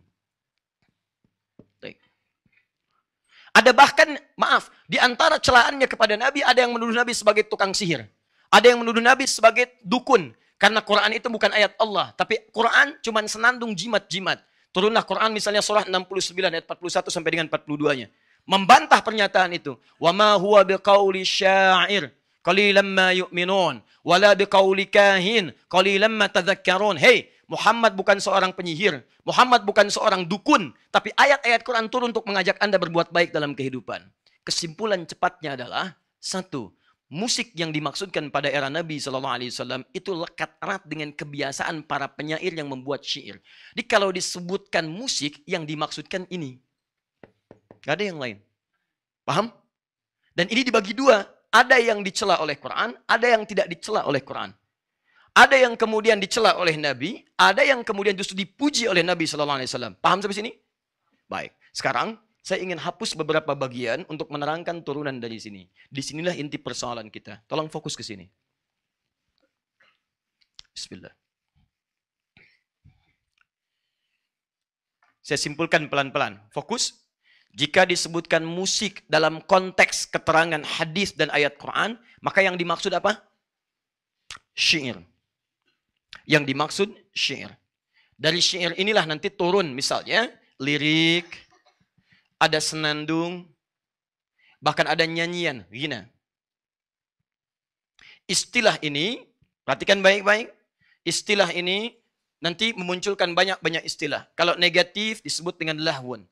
Ada bahkan, maaf, di antara celaannya kepada Nabi, ada yang menuduh Nabi sebagai tukang sihir. Ada yang menuduh Nabi sebagai dukun. Karena Quran itu bukan ayat Allah. Tapi Quran cuma senandung jimat-jimat. Turunlah Quran misalnya surah 69 ayat 41 sampai dengan 42-nya. Membantah pernyataan itu. Wa ma huwa biqauli syair qalilan ma yu'minun wala biqauli kahin qalilan ma tadhakkarun. Hey, Muhammad bukan seorang penyihir. Muhammad bukan seorang dukun. Tapi ayat-ayat Quran turun untuk mengajak Anda berbuat baik dalam kehidupan. Kesimpulan cepatnya adalah, satu, musik yang dimaksudkan pada era Nabi SAW itu lekat erat dengan kebiasaan para penyair yang membuat syair. Jadi kalau disebutkan musik, yang dimaksudkan ini. Gak ada yang lain. Paham? Dan ini dibagi dua. Ada yang dicela oleh Quran, ada yang tidak dicela oleh Quran. Ada yang kemudian dicela oleh Nabi, ada yang kemudian justru dipuji oleh Nabi SAW. Paham sampai sini? Baik. Sekarang saya ingin hapus beberapa bagian untuk menerangkan turunan dari sini. Disinilah inti persoalan kita. Tolong fokus ke sini. Bismillah. Saya simpulkan pelan-pelan. Fokus. Jika disebutkan musik dalam konteks keterangan hadis dan ayat Quran, maka yang dimaksud apa? Syair. Yang dimaksud syair. Dari syair inilah nanti turun misalnya lirik, ada senandung, bahkan ada nyanyian, ghina. Istilah ini, perhatikan baik-baik, istilah ini nanti memunculkan banyak-banyak istilah. Kalau negatif disebut dengan lahwun.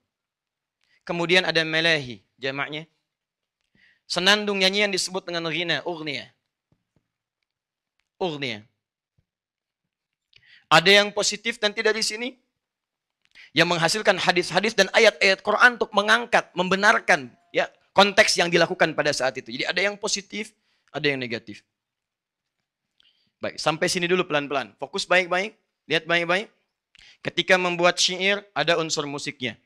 Kemudian ada melahi, jamaknya. Senandung nyanyian disebut dengan ghina, ughniya. Ughniya. Ada yang positif nanti dari sini, yang menghasilkan hadis-hadis dan ayat-ayat Quran untuk mengangkat, membenarkan ya konteks yang dilakukan pada saat itu. Jadi ada yang positif, ada yang negatif. Baik, sampai sini dulu pelan-pelan. Fokus baik-baik, lihat baik-baik. Ketika membuat syair, ada unsur musiknya.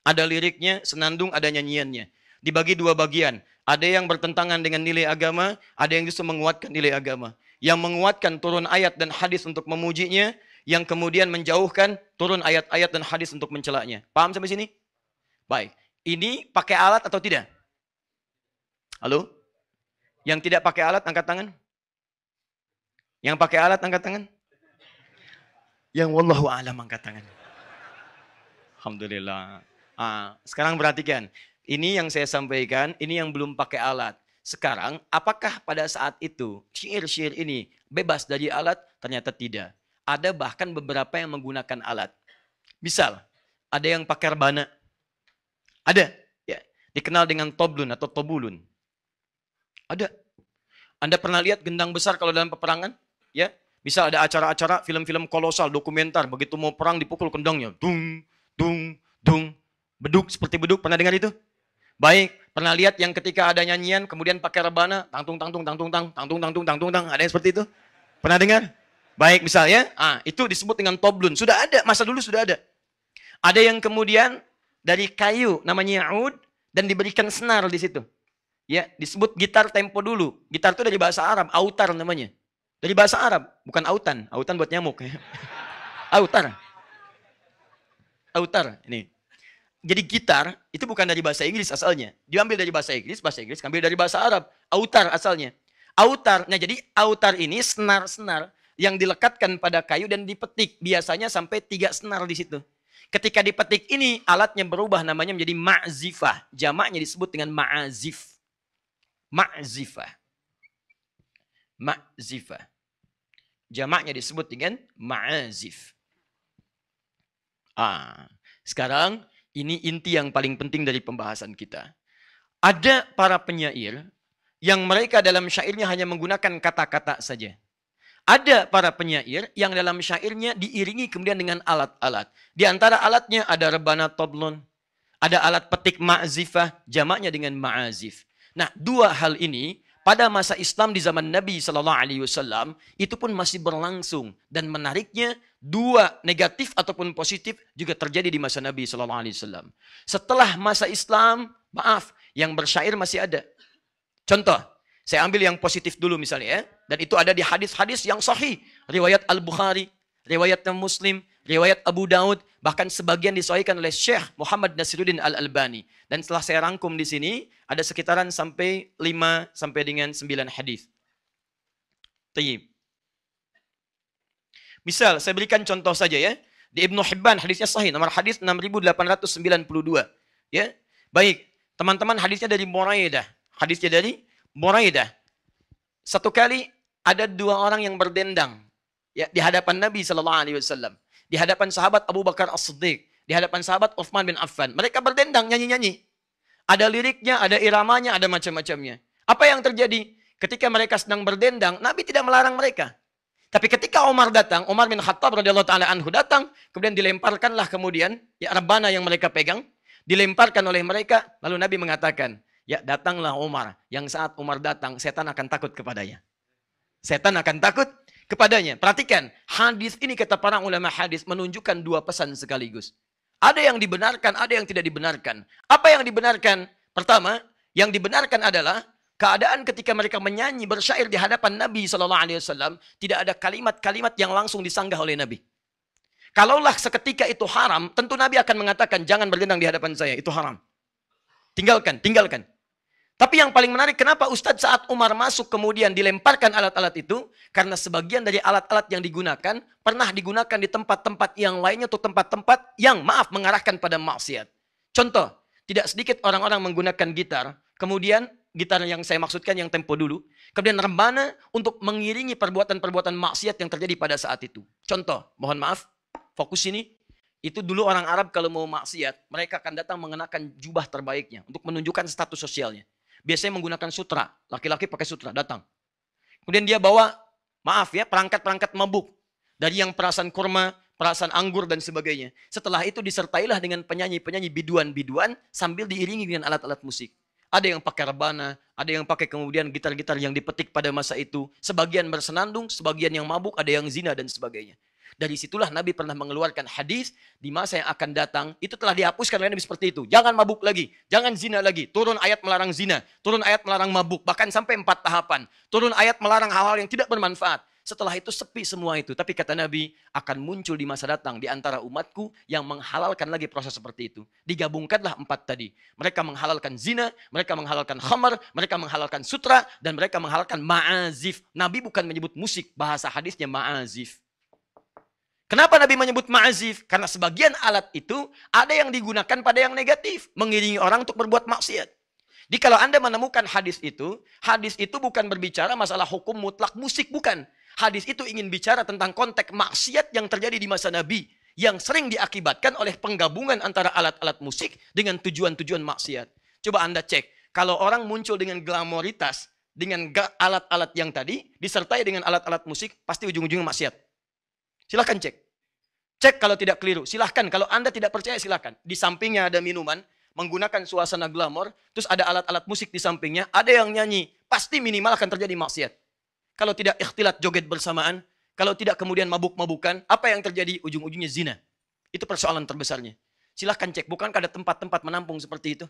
Ada liriknya, senandung, ada nyanyiannya. Dibagi dua bagian. Ada yang bertentangan dengan nilai agama, ada yang justru menguatkan nilai agama. Yang menguatkan turun ayat dan hadis untuk memujinya, yang kemudian menjauhkan turun ayat-ayat dan hadis untuk mencelaknya. Paham sampai sini? Baik. Ini pakai alat atau tidak? Halo? Yang tidak pakai alat, angkat tangan. Yang pakai alat, angkat tangan. Yang wallahu a'lam, angkat tangan. Alhamdulillah. Sekarang perhatikan. Ini yang saya sampaikan, ini yang belum pakai alat. Sekarang, apakah pada saat itu syair-syair ini bebas dari alat? Ternyata tidak. Ada bahkan beberapa yang menggunakan alat. Misal, ada yang pakai rebana. Ada. Ya, dikenal dengan toblun atau tobulun. Ada. Anda pernah lihat gendang besar kalau dalam peperangan? Ya, misal ada acara-acara film-film kolosal, dokumenter. Begitu mau perang dipukul kendangnya. Dung, dung, dung. Beduk, seperti beduk. Pernah dengar itu? Baik. Pernah lihat yang ketika ada nyanyian, kemudian pakai rebana. Tangtung, tangtung, tangtung, tang, tangtung, tangtung, tangtung, tang. Ada yang seperti itu? Pernah dengar? Baik, misalnya, itu disebut dengan toblun. Sudah ada, masa dulu sudah ada. Ada yang kemudian dari kayu, namanya ud, dan diberikan senar di situ. Ya, disebut gitar tempo dulu. Gitar itu dari bahasa Arab, autar namanya. Dari bahasa Arab, bukan autan. Autan buat nyamuk. Autar. Autar, ini. Jadi gitar itu bukan dari bahasa Inggris asalnya. Diambil dari bahasa Inggris ambil dari bahasa Arab. Autar asalnya. autar. Nah, jadi autar ini senar-senar yang dilekatkan pada kayu dan dipetik. Biasanya sampai 3 senar di situ. Ketika dipetik ini, alatnya berubah namanya menjadi ma'zifah. Jamaknya disebut dengan ma'azif. Ma'zifah. Ma'zifah. Jamaknya disebut dengan ma'azif. Sekarang ini inti yang paling penting dari pembahasan kita. Ada para penyair yang mereka dalam syairnya hanya menggunakan kata-kata saja. Ada para penyair yang dalam syairnya diiringi kemudian dengan alat-alat. Di antara alatnya ada rebana toblon, ada alat petik ma'zifah, jamaknya dengan ma'azif. Nah, dua hal ini pada masa Islam di zaman Nabi SAW itu pun masih berlangsung. Dan menariknya, dua negatif ataupun positif juga terjadi di masa Nabi SAW. Setelah masa Islam, maaf, yang bersyair masih ada. Contoh, saya ambil yang positif dulu misalnya ya. Dan itu ada di hadis-hadis yang sahih. Riwayat Al-Bukhari, riwayat Muslim, riwayat Abu Daud. Bahkan sebagian disahihkan oleh Syekh Muhammad Nasiruddin Al-Albani. Dan setelah saya rangkum di sini, ada sekitaran sampai 5 sampai dengan 9 hadis. Tayyib. Misal, saya berikan contoh saja ya. Di Ibnu Hibban hadisnya sahih, nomor hadis 6892. Ya. Baik, teman-teman hadisnya dari Buraidah. Hadisnya dari Buraidah. Satu kali ada 2 orang yang berdendang ya, di hadapan Nabi SAW. Di hadapan sahabat Abu Bakar As-Siddiq. Di hadapan sahabat Uthman bin Affan. Mereka berdendang, nyanyi-nyanyi. Ada liriknya, ada iramanya, ada macam-macamnya. Apa yang terjadi? Ketika mereka sedang berdendang, Nabi tidak melarang mereka. Tapi ketika Umar datang, Umar bin Khattab radhiyallahu taala anhu datang, kemudian dilemparkanlah kemudian ya rebana yang mereka pegang, dilemparkan oleh mereka, lalu Nabi mengatakan, ya datanglah Umar, yang saat Umar datang, setan akan takut kepadanya. Setan akan takut kepadanya. Perhatikan, hadis ini kata para ulama hadis menunjukkan 2 pesan sekaligus. Ada yang dibenarkan, ada yang tidak dibenarkan. Apa yang dibenarkan? Pertama, yang dibenarkan adalah keadaan ketika mereka menyanyi bersyair di hadapan Nabi SAW, tidak ada kalimat-kalimat yang langsung disanggah oleh Nabi. Kalaulah seketika itu haram, tentu Nabi akan mengatakan, jangan berdendang di hadapan saya, itu haram. Tinggalkan, tinggalkan. Tapi yang paling menarik, kenapa Ustadz saat Umar masuk kemudian dilemparkan alat-alat itu? Karena sebagian dari alat-alat yang digunakan, pernah digunakan di tempat-tempat yang lainnya atau tempat-tempat yang, maaf, mengarahkan pada maksiat. Contoh, tidak sedikit orang-orang menggunakan gitar, kemudian gitar yang saya maksudkan yang tempo dulu, kemudian rebana untuk mengiringi perbuatan-perbuatan maksiat yang terjadi pada saat itu. Contoh, mohon maaf, fokus ini, itu dulu orang Arab kalau mau maksiat, mereka akan datang mengenakan jubah terbaiknya untuk menunjukkan status sosialnya. Biasanya menggunakan sutra, laki-laki pakai sutra, datang. Kemudian dia bawa, maaf ya, perangkat-perangkat mabuk. Dari yang perasan kurma, perasan anggur dan sebagainya. Setelah itu disertailah dengan penyanyi-penyanyi biduan-biduan sambil diiringi dengan alat-alat musik. Ada yang pakai rebana, ada yang pakai kemudian gitar-gitar yang dipetik pada masa itu. Sebagian bersenandung, sebagian yang mabuk, ada yang zina dan sebagainya. Dari situlah Nabi pernah mengeluarkan hadis di masa yang akan datang. Itu telah dihapuskan oleh Nabi seperti itu. Jangan mabuk lagi, jangan zina lagi. Turun ayat melarang zina, turun ayat melarang mabuk. Bahkan sampai 4 tahapan. Turun ayat melarang hal-hal yang tidak bermanfaat. Setelah itu sepi semua itu. Tapi kata Nabi, akan muncul di masa datang di antara umatku yang menghalalkan lagi proses seperti itu. Digabungkanlah 4 tadi. Mereka menghalalkan zina, mereka menghalalkan khamar, mereka menghalalkan sutra, dan mereka menghalalkan ma'azif. Nabi bukan menyebut musik, bahasa hadisnya ma'azif. Kenapa Nabi menyebut ma'azif? Karena sebagian alat itu ada yang digunakan pada yang negatif. Mengiringi orang untuk berbuat maksiat. Jadi kalau Anda menemukan hadis itu bukan berbicara masalah hukum mutlak musik, bukan. Hadis itu ingin bicara tentang konteks maksiat yang terjadi di masa Nabi. Yang sering diakibatkan oleh penggabungan antara alat-alat musik dengan tujuan-tujuan maksiat. Coba Anda cek. Kalau orang muncul dengan glamoritas, dengan alat-alat yang tadi, disertai dengan alat-alat musik, pasti ujung-ujungnya maksiat. Silahkan cek. Cek kalau tidak keliru. Silahkan. Kalau Anda tidak percaya, silahkan. Di sampingnya ada minuman, menggunakan suasana glamor, terus ada alat-alat musik di sampingnya, ada yang nyanyi. Pasti minimal akan terjadi maksiat. Kalau tidak ikhtilat joget bersamaan, kalau tidak kemudian mabuk-mabukan, apa yang terjadi? Ujung-ujungnya zina. Itu persoalan terbesarnya. Silahkan cek. Bukankah ada tempat-tempat menampung seperti itu?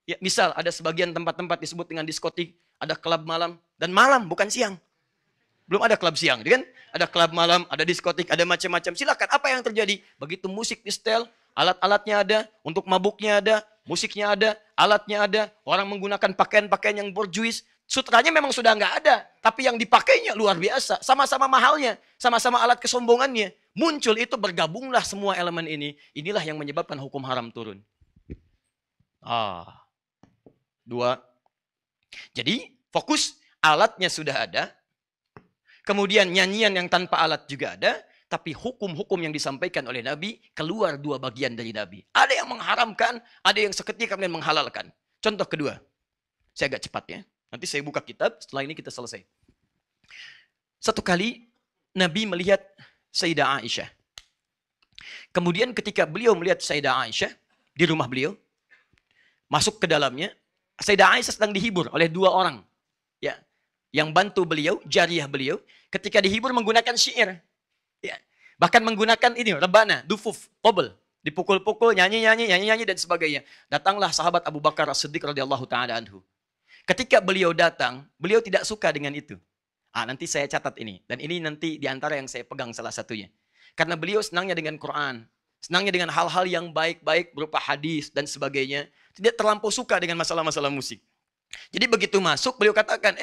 Ya, misal ada sebagian tempat-tempat disebut dengan diskotik, ada klub malam, dan malam bukan siang. Belum ada klub siang, kan? Ada klub malam, ada diskotik, ada macam-macam. Silakan, apa yang terjadi? Begitu musik di setel, alat-alatnya ada, untuk mabuknya ada, musiknya ada, alatnya ada, orang menggunakan pakaian-pakaian yang borjuis, Sutranya memang sudah nggak ada, tapi yang dipakainya luar biasa. Sama-sama mahalnya, sama-sama alat kesombongannya. Muncul itu, bergabunglah semua elemen ini. Inilah yang menyebabkan hukum haram turun. Dua. Jadi fokus, alatnya sudah ada. Kemudian nyanyian yang tanpa alat juga ada. Tapi hukum-hukum yang disampaikan oleh Nabi keluar dua bagian dari Nabi. Ada yang mengharamkan, ada yang seketika kemudian menghalalkan. Contoh kedua. Saya agak cepat ya. Nanti saya buka kitab, setelah ini kita selesai. Satu kali Nabi melihat Sayyidah Aisyah. Kemudian ketika beliau melihat Sayyidah Aisyah di rumah beliau, masuk ke dalamnya, Sayyidah Aisyah sedang dihibur oleh dua orang. Ya, yang bantu beliau, jariyah beliau, ketika dihibur menggunakan syair. Ya, bahkan menggunakan ini, rebana, dufuf, tobel. Dipukul-pukul, nyanyi-nyanyi, dan sebagainya. Datanglah sahabat Abu Bakar As-Siddiq radhiyallahu ta'ala anhu. Ketika beliau datang, beliau tidak suka dengan itu. Nanti saya catat ini. Dan ini nanti diantara yang saya pegang salah satunya. Karena beliau senangnya dengan Quran. Senangnya dengan hal-hal yang baik-baik berupa hadis dan sebagainya. Tidak terlampau suka dengan masalah-masalah musik. Jadi begitu masuk, beliau katakan,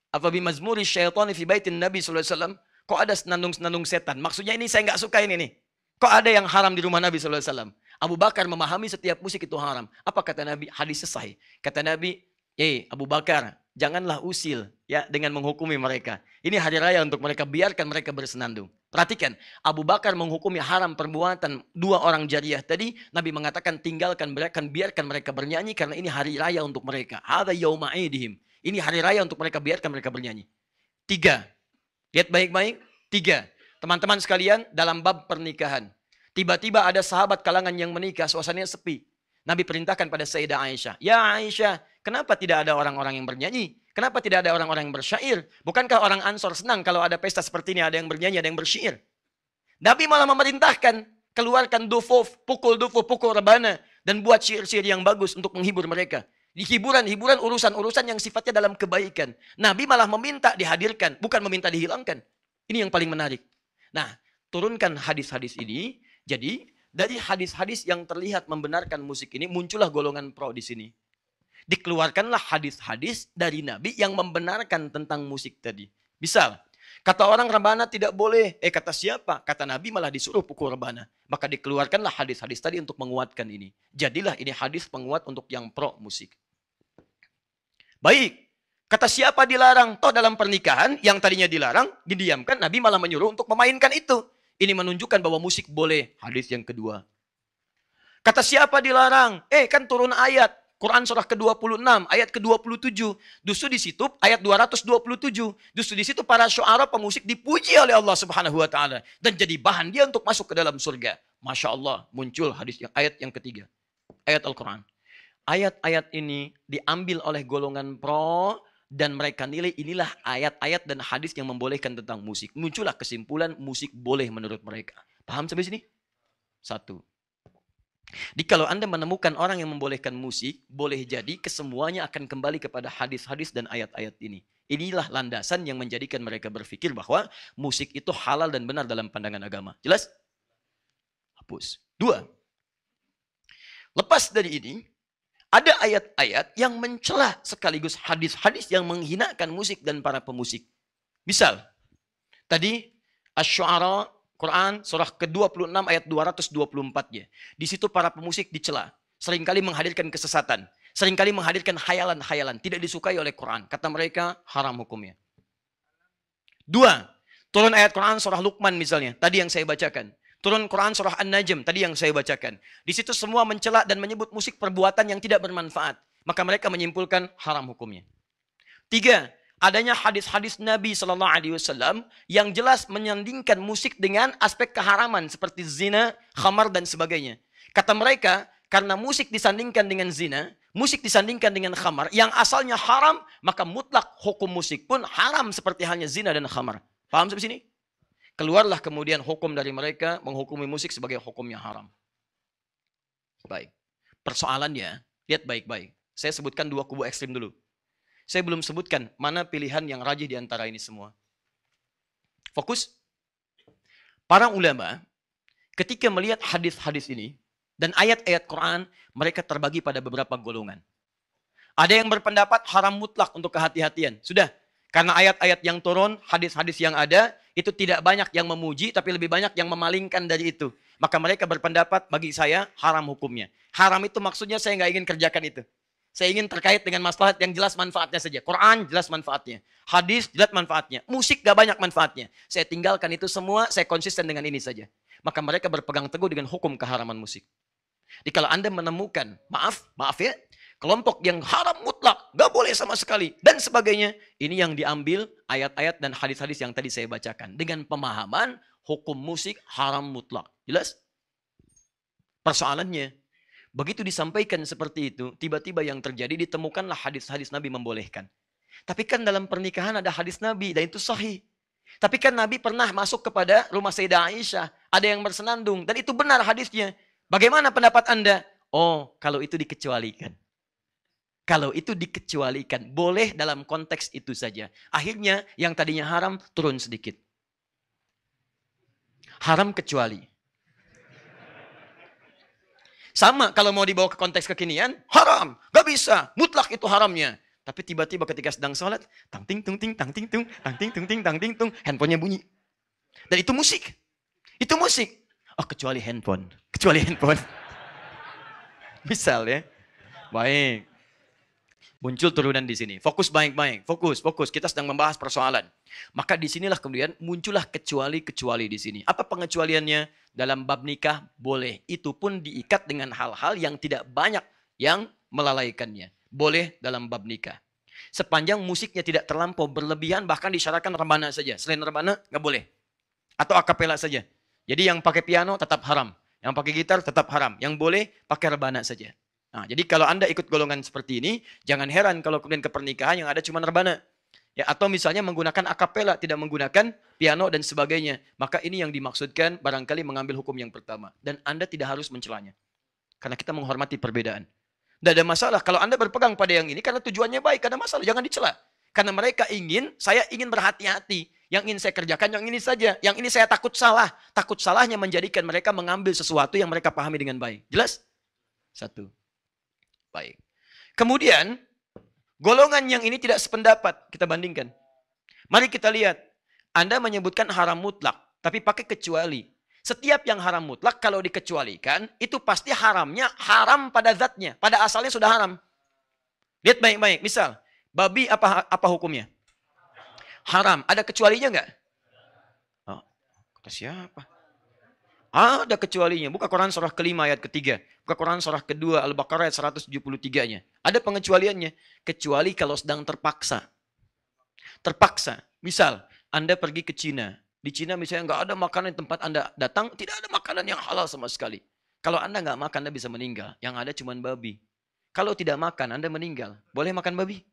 apa bimazmuri syaitani fi baitin Nabi SAW? Kok ada senandung-senandung setan? Maksudnya ini saya nggak suka ini nih. Kok ada yang haram di rumah Nabi SAW? Abu Bakar memahami setiap musik itu haram. Apa kata Nabi? Hadis sahih. Kata Nabi, Abu Bakar, janganlah usil ya dengan menghukumi mereka. Ini hari raya untuk mereka, biarkan mereka bersenandung. Perhatikan, Abu Bakar menghukumi haram perbuatan dua orang jariyah tadi. Nabi mengatakan tinggalkan mereka, biarkan mereka bernyanyi karena ini hari raya untuk mereka. Hadza yauma idihim. Ini hari raya untuk mereka, biarkan mereka bernyanyi. 3. Lihat baik-baik. 3. Teman-teman sekalian, dalam bab pernikahan. Tiba-tiba ada sahabat kalangan yang menikah, suasananya sepi. Nabi perintahkan pada Sayyidah Aisyah, ya Aisyah, kenapa tidak ada orang-orang yang bernyanyi? Kenapa tidak ada orang-orang yang bersyair? Bukankah orang Ansor senang kalau ada pesta seperti ini, ada yang bernyanyi, ada yang bersyair? Nabi malah memerintahkan, keluarkan dufuf, pukul rebana, dan buat syair-syair yang bagus untuk menghibur mereka. Di hiburan-hiburan, urusan-urusan yang sifatnya dalam kebaikan. Nabi malah meminta dihadirkan, bukan meminta dihilangkan. Ini yang paling menarik. Nah, turunkan hadis-hadis ini, jadi dari hadis-hadis yang terlihat membenarkan musik ini, muncullah golongan pro di sini. Dikeluarkanlah hadis-hadis dari Nabi yang membenarkan tentang musik tadi. Misal, kata orang rebana tidak boleh. Kata siapa? Kata Nabi malah disuruh pukul rebana. Maka dikeluarkanlah hadis-hadis tadi untuk menguatkan ini. Jadilah ini hadis penguat untuk yang pro musik. Baik. Kata siapa dilarang? Toh dalam pernikahan yang tadinya dilarang, didiamkan. Nabi malah menyuruh untuk memainkan itu. Ini menunjukkan bahwa musik boleh. Hadis yang kedua. Kata siapa dilarang? Kan turun ayat. Quran surah ke-26, ayat ke-27. Justru di situ ayat 227. Justru di situ para syuara pemusik dipuji oleh Allah Subhanahu wa taala dan jadi bahan dia untuk masuk ke dalam surga. Masya Allah, muncul hadis ayat yang ketiga. Ayat Al-Quran. Ayat-ayat ini diambil oleh golongan pro dan mereka nilai inilah ayat-ayat dan hadis yang membolehkan tentang musik. Muncullah kesimpulan musik boleh menurut mereka. Paham sampai sini? 1. Jadi kalau Anda menemukan orang yang membolehkan musik, boleh jadi kesemuanya akan kembali kepada hadis-hadis dan ayat-ayat ini. Inilah landasan yang menjadikan mereka berpikir bahwa musik itu halal dan benar dalam pandangan agama. Jelas? Hapus. 2. Lepas dari ini, ada ayat-ayat yang mencela sekaligus hadis-hadis yang menghinakan musik dan para pemusik. Misal, tadi Asy-Syu'ara Quran surah ke-26 ayat 224-nya. Di situ para pemusik dicela. Seringkali menghadirkan kesesatan. Seringkali menghadirkan khayalan-khayalan. Tidak disukai oleh Quran. Kata mereka haram hukumnya. 2. Turun ayat Quran surah Luqman misalnya. Tadi yang saya bacakan. Turun Quran surah An-Najm. Tadi yang saya bacakan. Di situ semua mencela dan menyebut musik perbuatan yang tidak bermanfaat. Maka mereka menyimpulkan haram hukumnya. 3. Adanya hadis-hadis Nabi SAW yang jelas menyandingkan musik dengan aspek keharaman seperti zina, khamar, dan sebagainya. Kata mereka, karena musik disandingkan dengan zina, musik disandingkan dengan khamar, yang asalnya haram, maka mutlak hukum musik pun haram seperti halnya zina dan khamar. Paham sampai sini? Keluarlah kemudian hukum dari mereka menghukumi musik sebagai hukumnya haram. Baik. Persoalannya, lihat baik-baik. Saya sebutkan dua kubu ekstrim dulu. Saya belum sebutkan mana pilihan yang rajih di antara ini semua. Fokus. Para ulama ketika melihat hadis-hadis ini dan ayat-ayat Quran, mereka terbagi pada beberapa golongan. Ada yang berpendapat haram mutlak untuk kehati-hatian. Sudah. Karena ayat-ayat yang turun, hadis-hadis yang ada, itu tidak banyak yang memuji, tapi lebih banyak yang memalingkan dari itu. Maka mereka berpendapat, bagi saya, haram hukumnya. Haram itu maksudnya saya nggak ingin kerjakan itu. Saya ingin terkait dengan masalah yang jelas manfaatnya saja. Quran jelas manfaatnya. Hadis jelas manfaatnya. Musik gak banyak manfaatnya. Saya tinggalkan itu semua, saya konsisten dengan ini saja. Maka mereka berpegang teguh dengan hukum keharaman musik. Jadi kalau Anda menemukan, maaf ya, kelompok yang haram mutlak, gak boleh sama sekali, dan sebagainya. Ini yang diambil ayat-ayat dan hadis-hadis yang tadi saya bacakan. Dengan pemahaman hukum musik haram mutlak. Jelas? Persoalannya, begitu disampaikan seperti itu, tiba-tiba yang terjadi ditemukanlah hadis-hadis Nabi membolehkan. Tapi kan dalam pernikahan ada hadis Nabi, dan itu sahih. Tapi kan Nabi pernah masuk kepada rumah Sayyidah Aisyah, ada yang bersenandung, dan itu benar hadisnya. Bagaimana pendapat Anda? Oh, kalau itu dikecualikan. Kalau itu dikecualikan, boleh dalam konteks itu saja. Akhirnya yang tadinya haram turun sedikit. Haram kecuali. Sama kalau mau dibawa ke konteks kekinian, haram, gak bisa, mutlak itu haramnya. Tapi tiba-tiba ketika sedang sholat, tang ting tung ting tang ting tung, tang ting tung ting tang ting tung, handphonenya bunyi. Dan itu musik. Itu musik. Oh, kecuali handphone. Kecuali handphone. Misal ya. Baik. Muncul turunan di sini. Fokus baik-baik. Fokus. Kita sedang membahas persoalan. Maka disinilah kemudian muncullah kecuali-kecuali di sini. Apa pengecualiannya? Dalam bab nikah boleh. Itu pun diikat dengan hal-hal yang tidak banyak yang melalaikannya. Boleh dalam bab nikah. Sepanjang musiknya tidak terlampau berlebihan, bahkan disyaratkan rebana saja. Selain rebana, nggak boleh. Atau akapela saja. Jadi yang pakai piano tetap haram. Yang pakai gitar tetap haram. Yang boleh pakai rebana saja. Nah, jadi kalau Anda ikut golongan seperti ini, jangan heran kalau kemudian ke pernikahan yang ada cuma rebana. Ya, atau misalnya menggunakan akapela, tidak menggunakan piano dan sebagainya. Maka ini yang dimaksudkan barangkali mengambil hukum yang pertama. Dan Anda tidak harus mencelanya. Karena kita menghormati perbedaan. Tidak ada masalah. Kalau Anda berpegang pada yang ini karena tujuannya baik, ada masalah. Jangan dicela. Karena mereka saya ingin berhati-hati. Yang ingin saya kerjakan yang ini saja. Yang ini saya takut salah. Takut salahnya menjadikan mereka mengambil sesuatu yang mereka pahami dengan baik. Jelas? Satu. Baik. Kemudian, golongan yang ini tidak sependapat. Kita bandingkan. Mari kita lihat. Anda menyebutkan haram mutlak. Tapi pakai kecuali. Setiap yang haram mutlak kalau dikecualikan. Itu pasti haramnya haram pada zatnya. Pada asalnya sudah haram. Lihat baik-baik. Misal. Babi apa hukumnya? Haram. Ada kecualinya enggak? Oh, kata siapa? Ada kecualinya. Buka Quran surah kelima ayat ketiga. Buka Quran surah kedua Al-Baqarah ayat 173-nya. Ada pengecualiannya. Kecuali kalau sedang terpaksa. Terpaksa. Misal, Anda pergi ke Cina. Di Cina misalnya nggak ada makanan di tempat Anda datang. Tidak ada makanan yang halal sama sekali. Kalau Anda nggak makan, Anda bisa meninggal. Yang ada cuma babi. Kalau tidak makan, Anda meninggal. Boleh makan babi?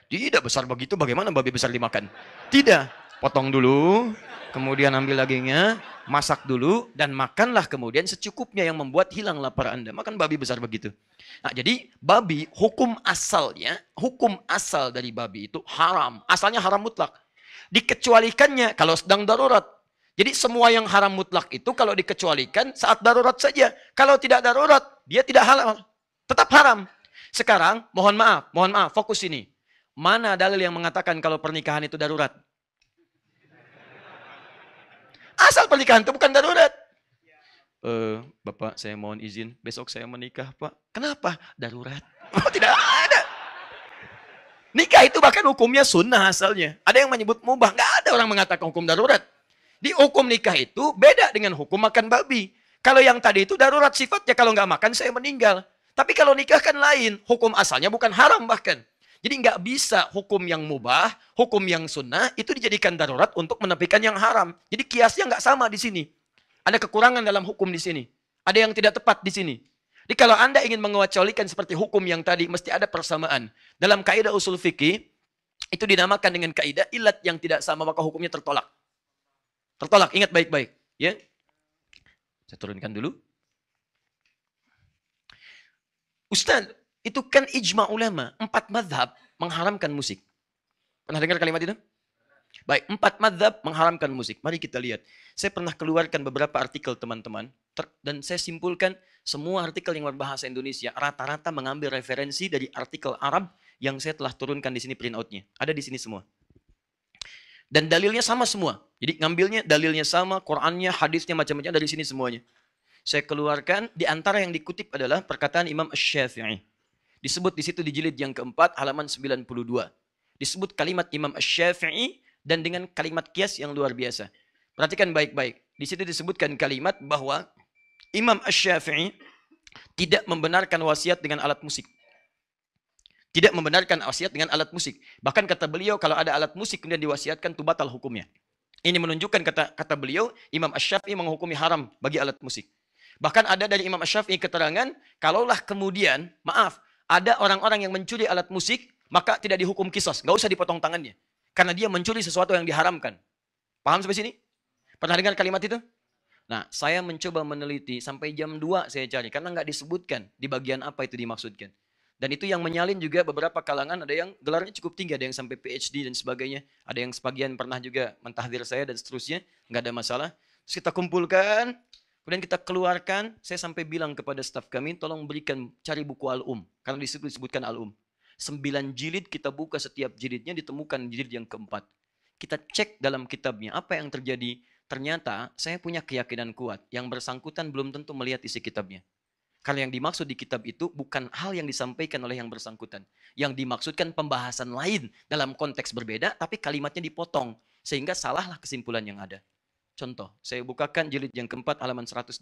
Tidak besar begitu, bagaimana babi besar dimakan? Tidak. Potong dulu, kemudian ambil dagingnya, masak dulu, dan makanlah kemudian secukupnya yang membuat hilang lapar Anda. Makan babi besar begitu. Nah, jadi babi, hukum asal dari babi itu haram. Asalnya haram mutlak. Dikecualikannya kalau sedang darurat. Jadi semua yang haram mutlak itu kalau dikecualikan saat darurat saja. Kalau tidak darurat, dia tidak halal. Tetap haram. Sekarang, mohon maaf, fokus ini. Mana dalil yang mengatakan kalau pernikahan itu darurat? Asal pernikahan itu bukan darurat. Bapak, saya mohon izin, besok saya menikah, Pak. Kenapa? Darurat. Oh, tidak ada. Nikah itu bahkan hukumnya sunnah asalnya. Ada yang menyebut mubah. Nggak ada orang mengatakan hukum darurat. Di hukum nikah itu beda dengan hukum makan babi. Kalau yang tadi itu darurat sifatnya, kalau nggak makan saya meninggal. Tapi kalau nikah kan lain. Hukum asalnya bukan haram bahkan. Jadi nggak bisa hukum yang mubah, hukum yang sunnah itu dijadikan darurat untuk menepikan yang haram. Jadi kiasnya nggak sama di sini. Ada kekurangan dalam hukum di sini. Ada yang tidak tepat di sini. Jadi kalau Anda ingin mengecualikan seperti hukum yang tadi, mesti ada persamaan. Dalam kaidah usul fikih, itu dinamakan dengan kaidah ilat yang tidak sama, maka hukumnya tertolak. Tertolak, ingat baik-baik. Ya, saya turunkan dulu. Ustaz, itu kan ijma ulama. 4 mazhab mengharamkan musik. Pernah dengar kalimat itu? Baik, 4 mazhab mengharamkan musik. Mari kita lihat. Saya pernah keluarkan beberapa artikel teman-teman. Dan saya simpulkan semua artikel yang berbahasa Indonesia rata-rata mengambil referensi dari artikel Arab yang saya telah turunkan di sini printoutnya. Ada di sini semua. Dan dalilnya sama semua. Jadi ngambilnya dalilnya sama, Qurannya, hadisnya macam-macam dari sini semuanya. Saya keluarkan di antara yang dikutip adalah perkataan Imam Asy-Syafi'i. Disebut di situ di jilid yang keempat halaman 92. Disebut kalimat Imam Asy-Syafi'i dan dengan kalimat qiyas yang luar biasa. Perhatikan baik-baik. Di situ disebutkan kalimat bahwa Imam Asy-Syafi'i tidak membenarkan wasiat dengan alat musik. Tidak membenarkan wasiat dengan alat musik. Bahkan kata beliau kalau ada alat musik kemudian diwasiatkan itu batal hukumnya. Ini menunjukkan kata beliau Imam Asy-Syafi'i menghukumi haram bagi alat musik. Bahkan ada dari Imam Asy-Syafi'i keterangan kalaulah kemudian maaf ada orang-orang yang mencuri alat musik maka tidak dihukum qisas, nggak usah dipotong tangannya karena dia mencuri sesuatu yang diharamkan. Paham sampai sini? Pernah dengar kalimat itu? Nah, saya mencoba meneliti sampai jam 2 saya cari karena nggak disebutkan di bagian apa itu dimaksudkan. Dan itu yang menyalin juga beberapa kalangan, ada yang gelarnya cukup tinggi, ada yang sampai PhD dan sebagainya. Ada yang sebagian pernah juga mentahdir saya dan seterusnya, nggak ada masalah. Terus kita kumpulkan, kemudian kita keluarkan, saya sampai bilang kepada staf kami, tolong berikan, cari buku Al-Um. Karena disebutkan Al-Um. 9 jilid kita buka setiap jilidnya, ditemukan jilid yang keempat. Kita cek dalam kitabnya, apa yang terjadi. Ternyata saya punya keyakinan kuat, yang bersangkutan belum tentu melihat isi kitabnya. Karena yang dimaksud di kitab itu bukan hal yang disampaikan oleh yang bersangkutan. Yang dimaksudkan pembahasan lain dalam konteks berbeda, tapi kalimatnya dipotong. Sehingga salahlah kesimpulan yang ada. Contoh, saya bukakan jilid yang keempat halaman 123.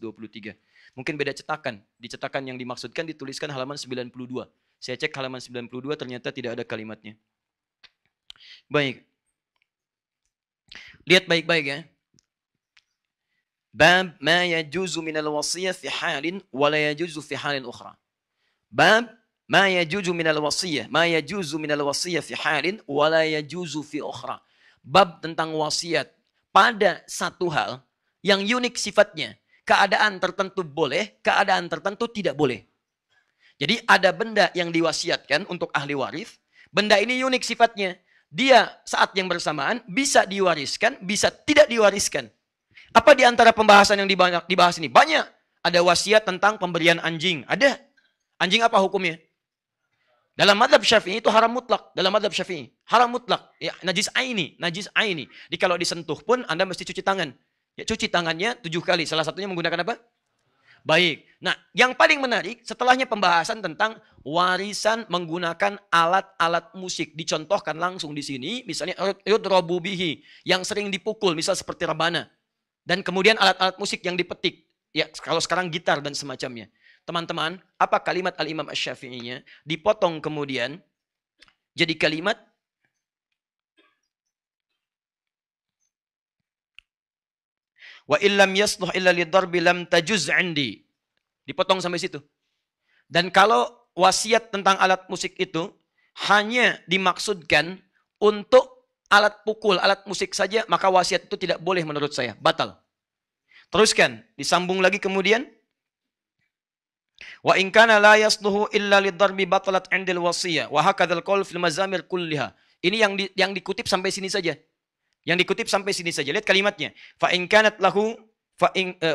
Mungkin beda cetakan. Di cetakan yang dimaksudkan dituliskan halaman 92. Saya cek halaman 92 ternyata tidak ada kalimatnya. Baik. Lihat baik-baik ya. Bab ma yajuzu minal wasiyah fi halin wa la yajuzu fi halin ukhra. Bab ma yajuzu minal wasiyah, ma yajuzu minal wasiyah fi halin wa la yajuzu fi ukhra. Bab tentang wasiat pada satu hal yang unik sifatnya. Keadaan tertentu boleh, keadaan tertentu tidak boleh. Jadi ada benda yang diwasiatkan untuk ahli waris. Benda ini unik sifatnya. Dia saat yang bersamaan bisa diwariskan, bisa tidak diwariskan. Apa di antara pembahasan yang dibahas ini? Banyak. Ada wasiat tentang pemberian anjing. Ada. Anjing apa hukumnya? Dalam mazhab Syafi'i itu haram mutlak. Dalam mazhab Syafi'i. Haram mutlak. Ya, najis aini. Najis aini. Jadi kalau disentuh pun Anda mesti cuci tangan. Ya, cuci tangannya 7 kali. Salah satunya menggunakan apa? Baik. Nah, yang paling menarik setelahnya pembahasan tentang warisan menggunakan alat-alat musik. Dicontohkan langsung di sini. Misalnya yudrobu bihi. Yang sering dipukul. Misal seperti rebana. Dan kemudian alat-alat musik yang dipetik. Ya, kalau sekarang gitar dan semacamnya. Teman-teman, apa kalimat Al-Imam Asy-Syafi'inya? Dipotong kemudian jadi kalimat wa illam yasluh illa lidarbi lam tajuz 'indi. Dipotong sampai situ. Dan kalau wasiat tentang alat musik itu hanya dimaksudkan untuk alat pukul, alat musik saja, maka wasiat itu tidak boleh menurut saya. Batal. Teruskan. Disambung lagi kemudian. Wa in kana la yasluhu illa lidarbi batalat 'indil wasiyah. Wa hakadzal qaul fil mazamir kulliha. Ini yang dikutip sampai sini saja. Yang dikutip sampai sini saja. Lihat kalimatnya. Fa in kanat lahu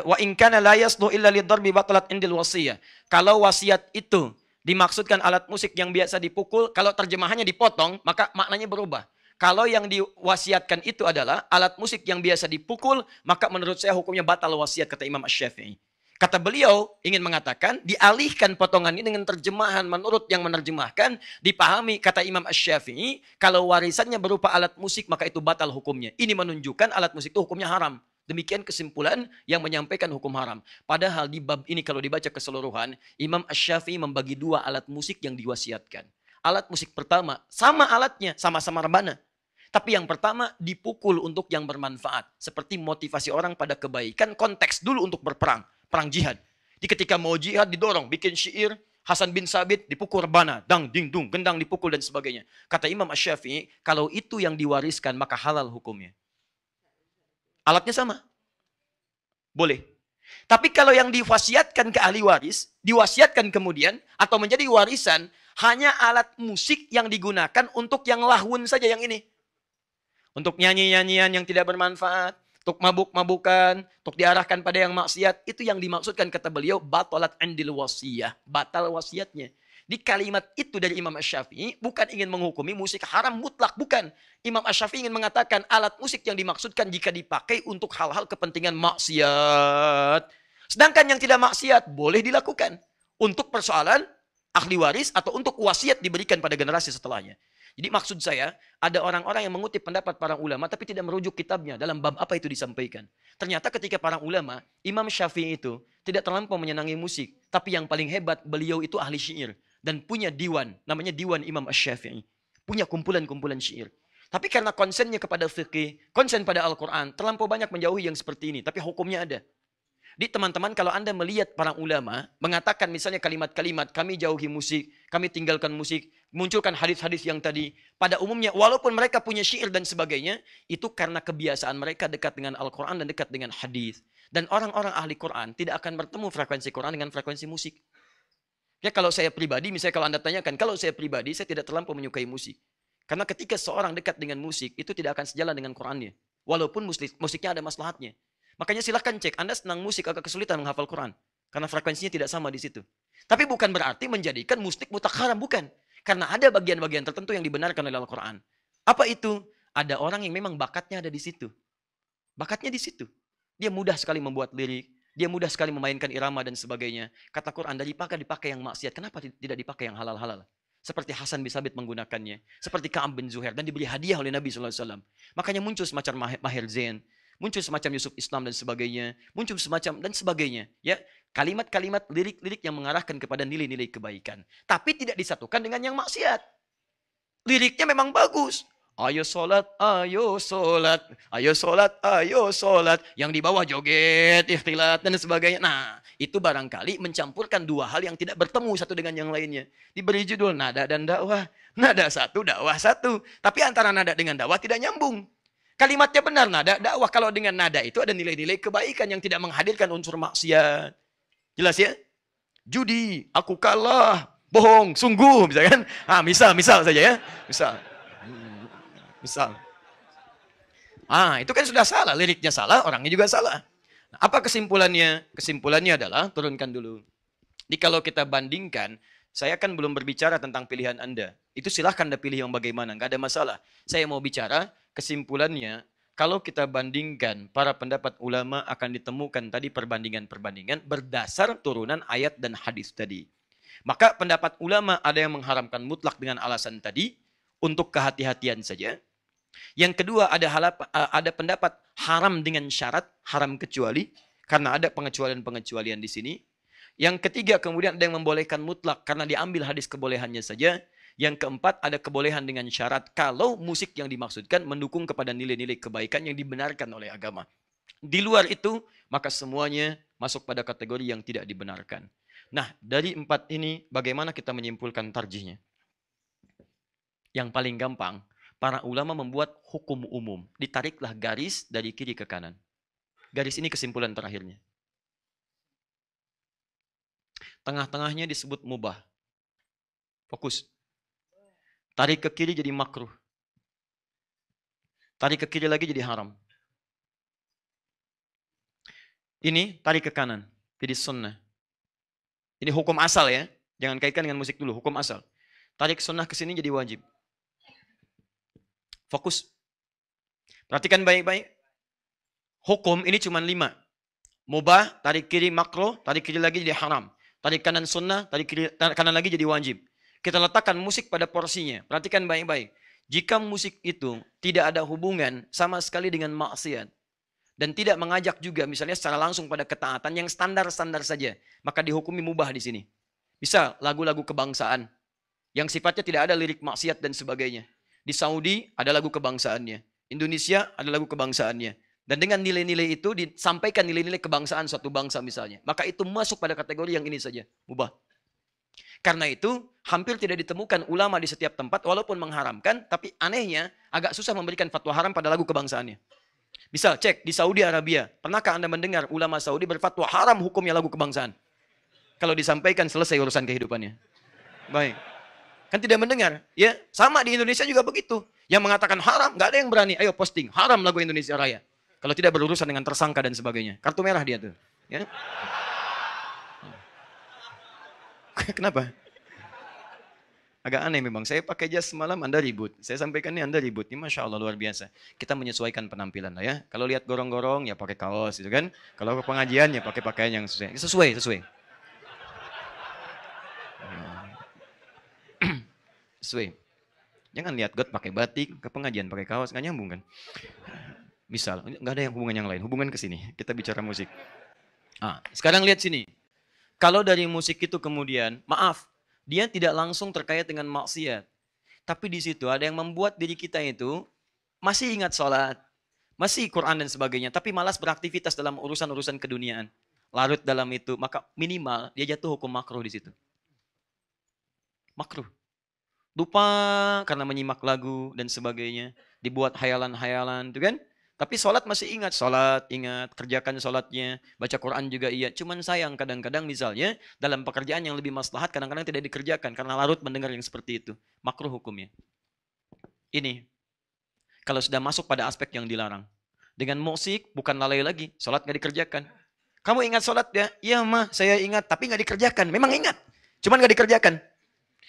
wa in kana la yasluhu illa lidarbi batalat 'indil wasiyah. Kalau wasiat itu dimaksudkan alat musik yang biasa dipukul, kalau terjemahannya dipotong, maka maknanya berubah. Kalau yang diwasiatkan itu adalah alat musik yang biasa dipukul, maka menurut saya hukumnya batal wasiat, kata Imam Asy-Syafi'i. Kata beliau ingin mengatakan, dialihkan potongan ini dengan terjemahan menurut yang menerjemahkan, dipahami kata Imam Asy-Syafi'i, kalau warisannya berupa alat musik, maka itu batal hukumnya. Ini menunjukkan alat musik itu hukumnya haram. Demikian kesimpulan yang menyampaikan hukum haram. Padahal di bab ini kalau dibaca keseluruhan, Imam Asy-Syafi'i membagi 2 alat musik yang diwasiatkan. Alat musik pertama, sama alatnya, sama-sama rebana. Tapi yang pertama dipukul untuk yang bermanfaat. Seperti motivasi orang pada kebaikan, konteks dulu untuk berperang. Perang jihad. Jadi ketika mau jihad didorong, bikin syair, Hasan bin Sabit dipukul rebana, dang, ding, dung, gendang dipukul dan sebagainya. Kata Imam Asy-Syafi'i, kalau itu yang diwariskan maka halal hukumnya. Alatnya sama. Boleh. Tapi kalau yang diwasiatkan ke ahli waris, diwasiatkan kemudian, atau menjadi warisan, hanya alat musik yang digunakan untuk yang lahun saja yang ini. Untuk nyanyi-nyanyian yang tidak bermanfaat, untuk mabuk-mabukan, untuk diarahkan pada yang maksiat, itu yang dimaksudkan kata beliau batalat andil wasiyah, batal wasiatnya. Di kalimat itu dari Imam Asy-Syafi'i bukan ingin menghukumi musik haram mutlak, bukan. Imam Asy-Syafi'i ingin mengatakan alat musik yang dimaksudkan jika dipakai untuk hal-hal kepentingan maksiat. Sedangkan yang tidak maksiat boleh dilakukan untuk persoalan ahli waris atau untuk wasiat diberikan pada generasi setelahnya. Jadi maksud saya, ada orang-orang yang mengutip pendapat para ulama tapi tidak merujuk kitabnya dalam bab apa itu disampaikan. Ternyata ketika para ulama, Imam Syafi'i itu tidak terlampau menyenangi musik, tapi yang paling hebat beliau itu ahli syair dan punya diwan, namanya Diwan Imam Asy-Syafi'i. Punya kumpulan-kumpulan syair. Tapi karena konsennya kepada fikih, konsen pada Al-Quran, terlampau banyak menjauhi yang seperti ini, tapi hukumnya ada. Di teman-teman, kalau Anda melihat para ulama mengatakan misalnya kalimat-kalimat, kami jauhi musik, kami tinggalkan musik, munculkan hadis-hadis yang tadi, pada umumnya walaupun mereka punya syair dan sebagainya, itu karena kebiasaan mereka dekat dengan Al-Quran dan dekat dengan hadis. Dan orang-orang ahli Quran tidak akan bertemu frekuensi Quran dengan frekuensi musik. Ya kalau saya pribadi, misalnya kalau Anda tanyakan, kalau saya pribadi, saya tidak terlampau menyukai musik. Karena ketika seorang dekat dengan musik, itu tidak akan sejalan dengan Qurannya. Walaupun musiknya ada maslahatnya. Makanya silahkan cek, Anda senang musik agak kesulitan menghafal Quran. Karena frekuensinya tidak sama di situ. Tapi bukan berarti menjadikan musik mutlak haram, bukan. Karena ada bagian-bagian tertentu yang dibenarkan oleh Al-Quran. Apa itu? Ada orang yang memang bakatnya ada di situ. Bakatnya di situ. Dia mudah sekali membuat lirik. Dia mudah sekali memainkan irama dan sebagainya. Kata Quran, dipakai yang maksiat. Kenapa tidak dipakai yang halal-halal? Seperti Hasan bin Sabit menggunakannya. Seperti Ka'ab bin Zuhair. Dan diberi hadiah oleh Nabi SAW. Makanya muncul semacam Maher Zain. Muncul semacam Yusuf Islam dan sebagainya, muncul semacam dan sebagainya, ya kalimat-kalimat lirik-lirik yang mengarahkan kepada nilai-nilai kebaikan, tapi tidak disatukan dengan yang maksiat. Liriknya memang bagus, ayo sholat, ayo sholat, ayo sholat, ayo sholat, yang di bawah joget, ikhtilat dan sebagainya. Nah, itu barangkali mencampurkan dua hal yang tidak bertemu satu dengan yang lainnya. Diberi judul nada dan dakwah, nada satu, dakwah satu, tapi antara nada dengan dakwah tidak nyambung. Kalimatnya benar nada dakwah, kalau dengan nada itu ada nilai-nilai kebaikan yang tidak menghadirkan unsur maksiat. Jelas ya? Judi, aku kalah, bohong, sungguh, misalkan. Misal saja ya. Misal. Itu kan sudah salah, liriknya salah, orangnya juga salah. Nah, apa kesimpulannya? Kesimpulannya adalah turunkan dulu. Jadi kalau kita bandingkan, saya kan belum berbicara tentang pilihan Anda. Itu silahkan Anda pilih yang bagaimana, nggak ada masalah. Saya mau bicara kesimpulannya, kalau kita bandingkan para pendapat ulama akan ditemukan tadi perbandingan-perbandingan berdasar turunan ayat dan hadis tadi. Maka pendapat ulama ada yang mengharamkan mutlak dengan alasan tadi untuk kehati-hatian saja. Yang kedua ada pendapat haram dengan syarat, haram kecuali karena ada pengecualian-pengecualian di sini. Yang ketiga kemudian ada yang membolehkan mutlak karena diambil hadis kebolehannya saja. Yang keempat ada kebolehan dengan syarat kalau musik yang dimaksudkan mendukung kepada nilai-nilai kebaikan yang dibenarkan oleh agama. Di luar itu maka semuanya masuk pada kategori yang tidak dibenarkan. Nah dari empat ini bagaimana kita menyimpulkan tarjihnya? Yang paling gampang, para ulama membuat hukum umum. Ditariklah garis dari kiri ke kanan. Garis ini kesimpulan terakhirnya. Tengah-tengahnya disebut mubah. Fokus. Tarik ke kiri jadi makruh. Tarik ke kiri lagi jadi haram. Ini tarik ke kanan. Jadi sunnah. Ini hukum asal ya. Jangan kaitkan dengan musik dulu. Hukum asal. Tarik sunnah ke sini jadi wajib. Fokus. Perhatikan baik-baik. Hukum ini cuma 5. Mubah, tarik kiri makruh, tarik kiri lagi jadi haram. Tarik kanan sunnah, tarik kanan lagi jadi wajib. Kita letakkan musik pada porsinya. Perhatikan baik-baik. Jika musik itu tidak ada hubungan sama sekali dengan maksiat. Dan tidak mengajak juga misalnya secara langsung pada ketaatan yang standar-standar saja. Maka dihukumi mubah di sini. Bisa lagu-lagu kebangsaan. Yang sifatnya tidak ada lirik maksiat dan sebagainya. Di Saudi ada lagu kebangsaannya. Indonesia ada lagu kebangsaannya. Dan dengan nilai-nilai itu disampaikan nilai-nilai kebangsaan suatu bangsa misalnya. Maka itu masuk pada kategori yang ini saja. Mubah. Karena itu hampir tidak ditemukan ulama di setiap tempat walaupun mengharamkan, tapi anehnya agak susah memberikan fatwa haram pada lagu kebangsaannya. Bisa cek di Saudi Arabia. Pernahkah Anda mendengar ulama Saudi berfatwa haram hukumnya lagu kebangsaan? Kalau disampaikan selesai urusan kehidupannya. Baik. Kan tidak mendengar. Ya, sama di Indonesia juga begitu. Yang mengatakan haram, nggak ada yang berani. Ayo posting haram lagu Indonesia Raya. Kalau tidak berurusan dengan tersangka dan sebagainya. Kartu merah dia tuh. Ya. Kenapa? Agak aneh memang. Saya pakai jas semalam, Anda ribut. Saya sampaikan ini Anda ribut. Ini Masya Allah luar biasa. Kita menyesuaikan penampilan lah ya. Kalau lihat gorong-gorong ya pakai kaos gitu kan. Kalau ke pengajian ya pakai pakaian yang sesuai. Sesuai. Sesuai. Jangan lihat God pakai batik, ke pengajian pakai kaos, nggak nyambung kan? Misal, nggak ada yang hubungan yang lain. Hubungan ke sini. Kita bicara musik. Sekarang lihat sini. Kalau dari musik itu kemudian, maaf, dia tidak langsung terkait dengan maksiat. Tapi di situ ada yang membuat diri kita itu masih ingat sholat, masih Quran dan sebagainya, tapi malas beraktivitas dalam urusan-urusan keduniaan. Larut dalam itu, maka minimal dia jatuh hukum makruh di situ. Makruh. Lupa karena menyimak lagu dan sebagainya, dibuat hayalan-hayalan, itu kan? Tapi sholat masih ingat, kerjakan sholatnya, baca Quran juga iya. Cuman sayang kadang-kadang misalnya dalam pekerjaan yang lebih maslahat kadang-kadang tidak dikerjakan karena larut mendengar yang seperti itu. Makruh hukumnya. Ini, kalau sudah masuk pada aspek yang dilarang. Dengan musik bukan lalai lagi, sholat nggak dikerjakan. Kamu ingat sholat ya? Iya mah, saya ingat, tapi nggak dikerjakan. Memang ingat, cuman nggak dikerjakan.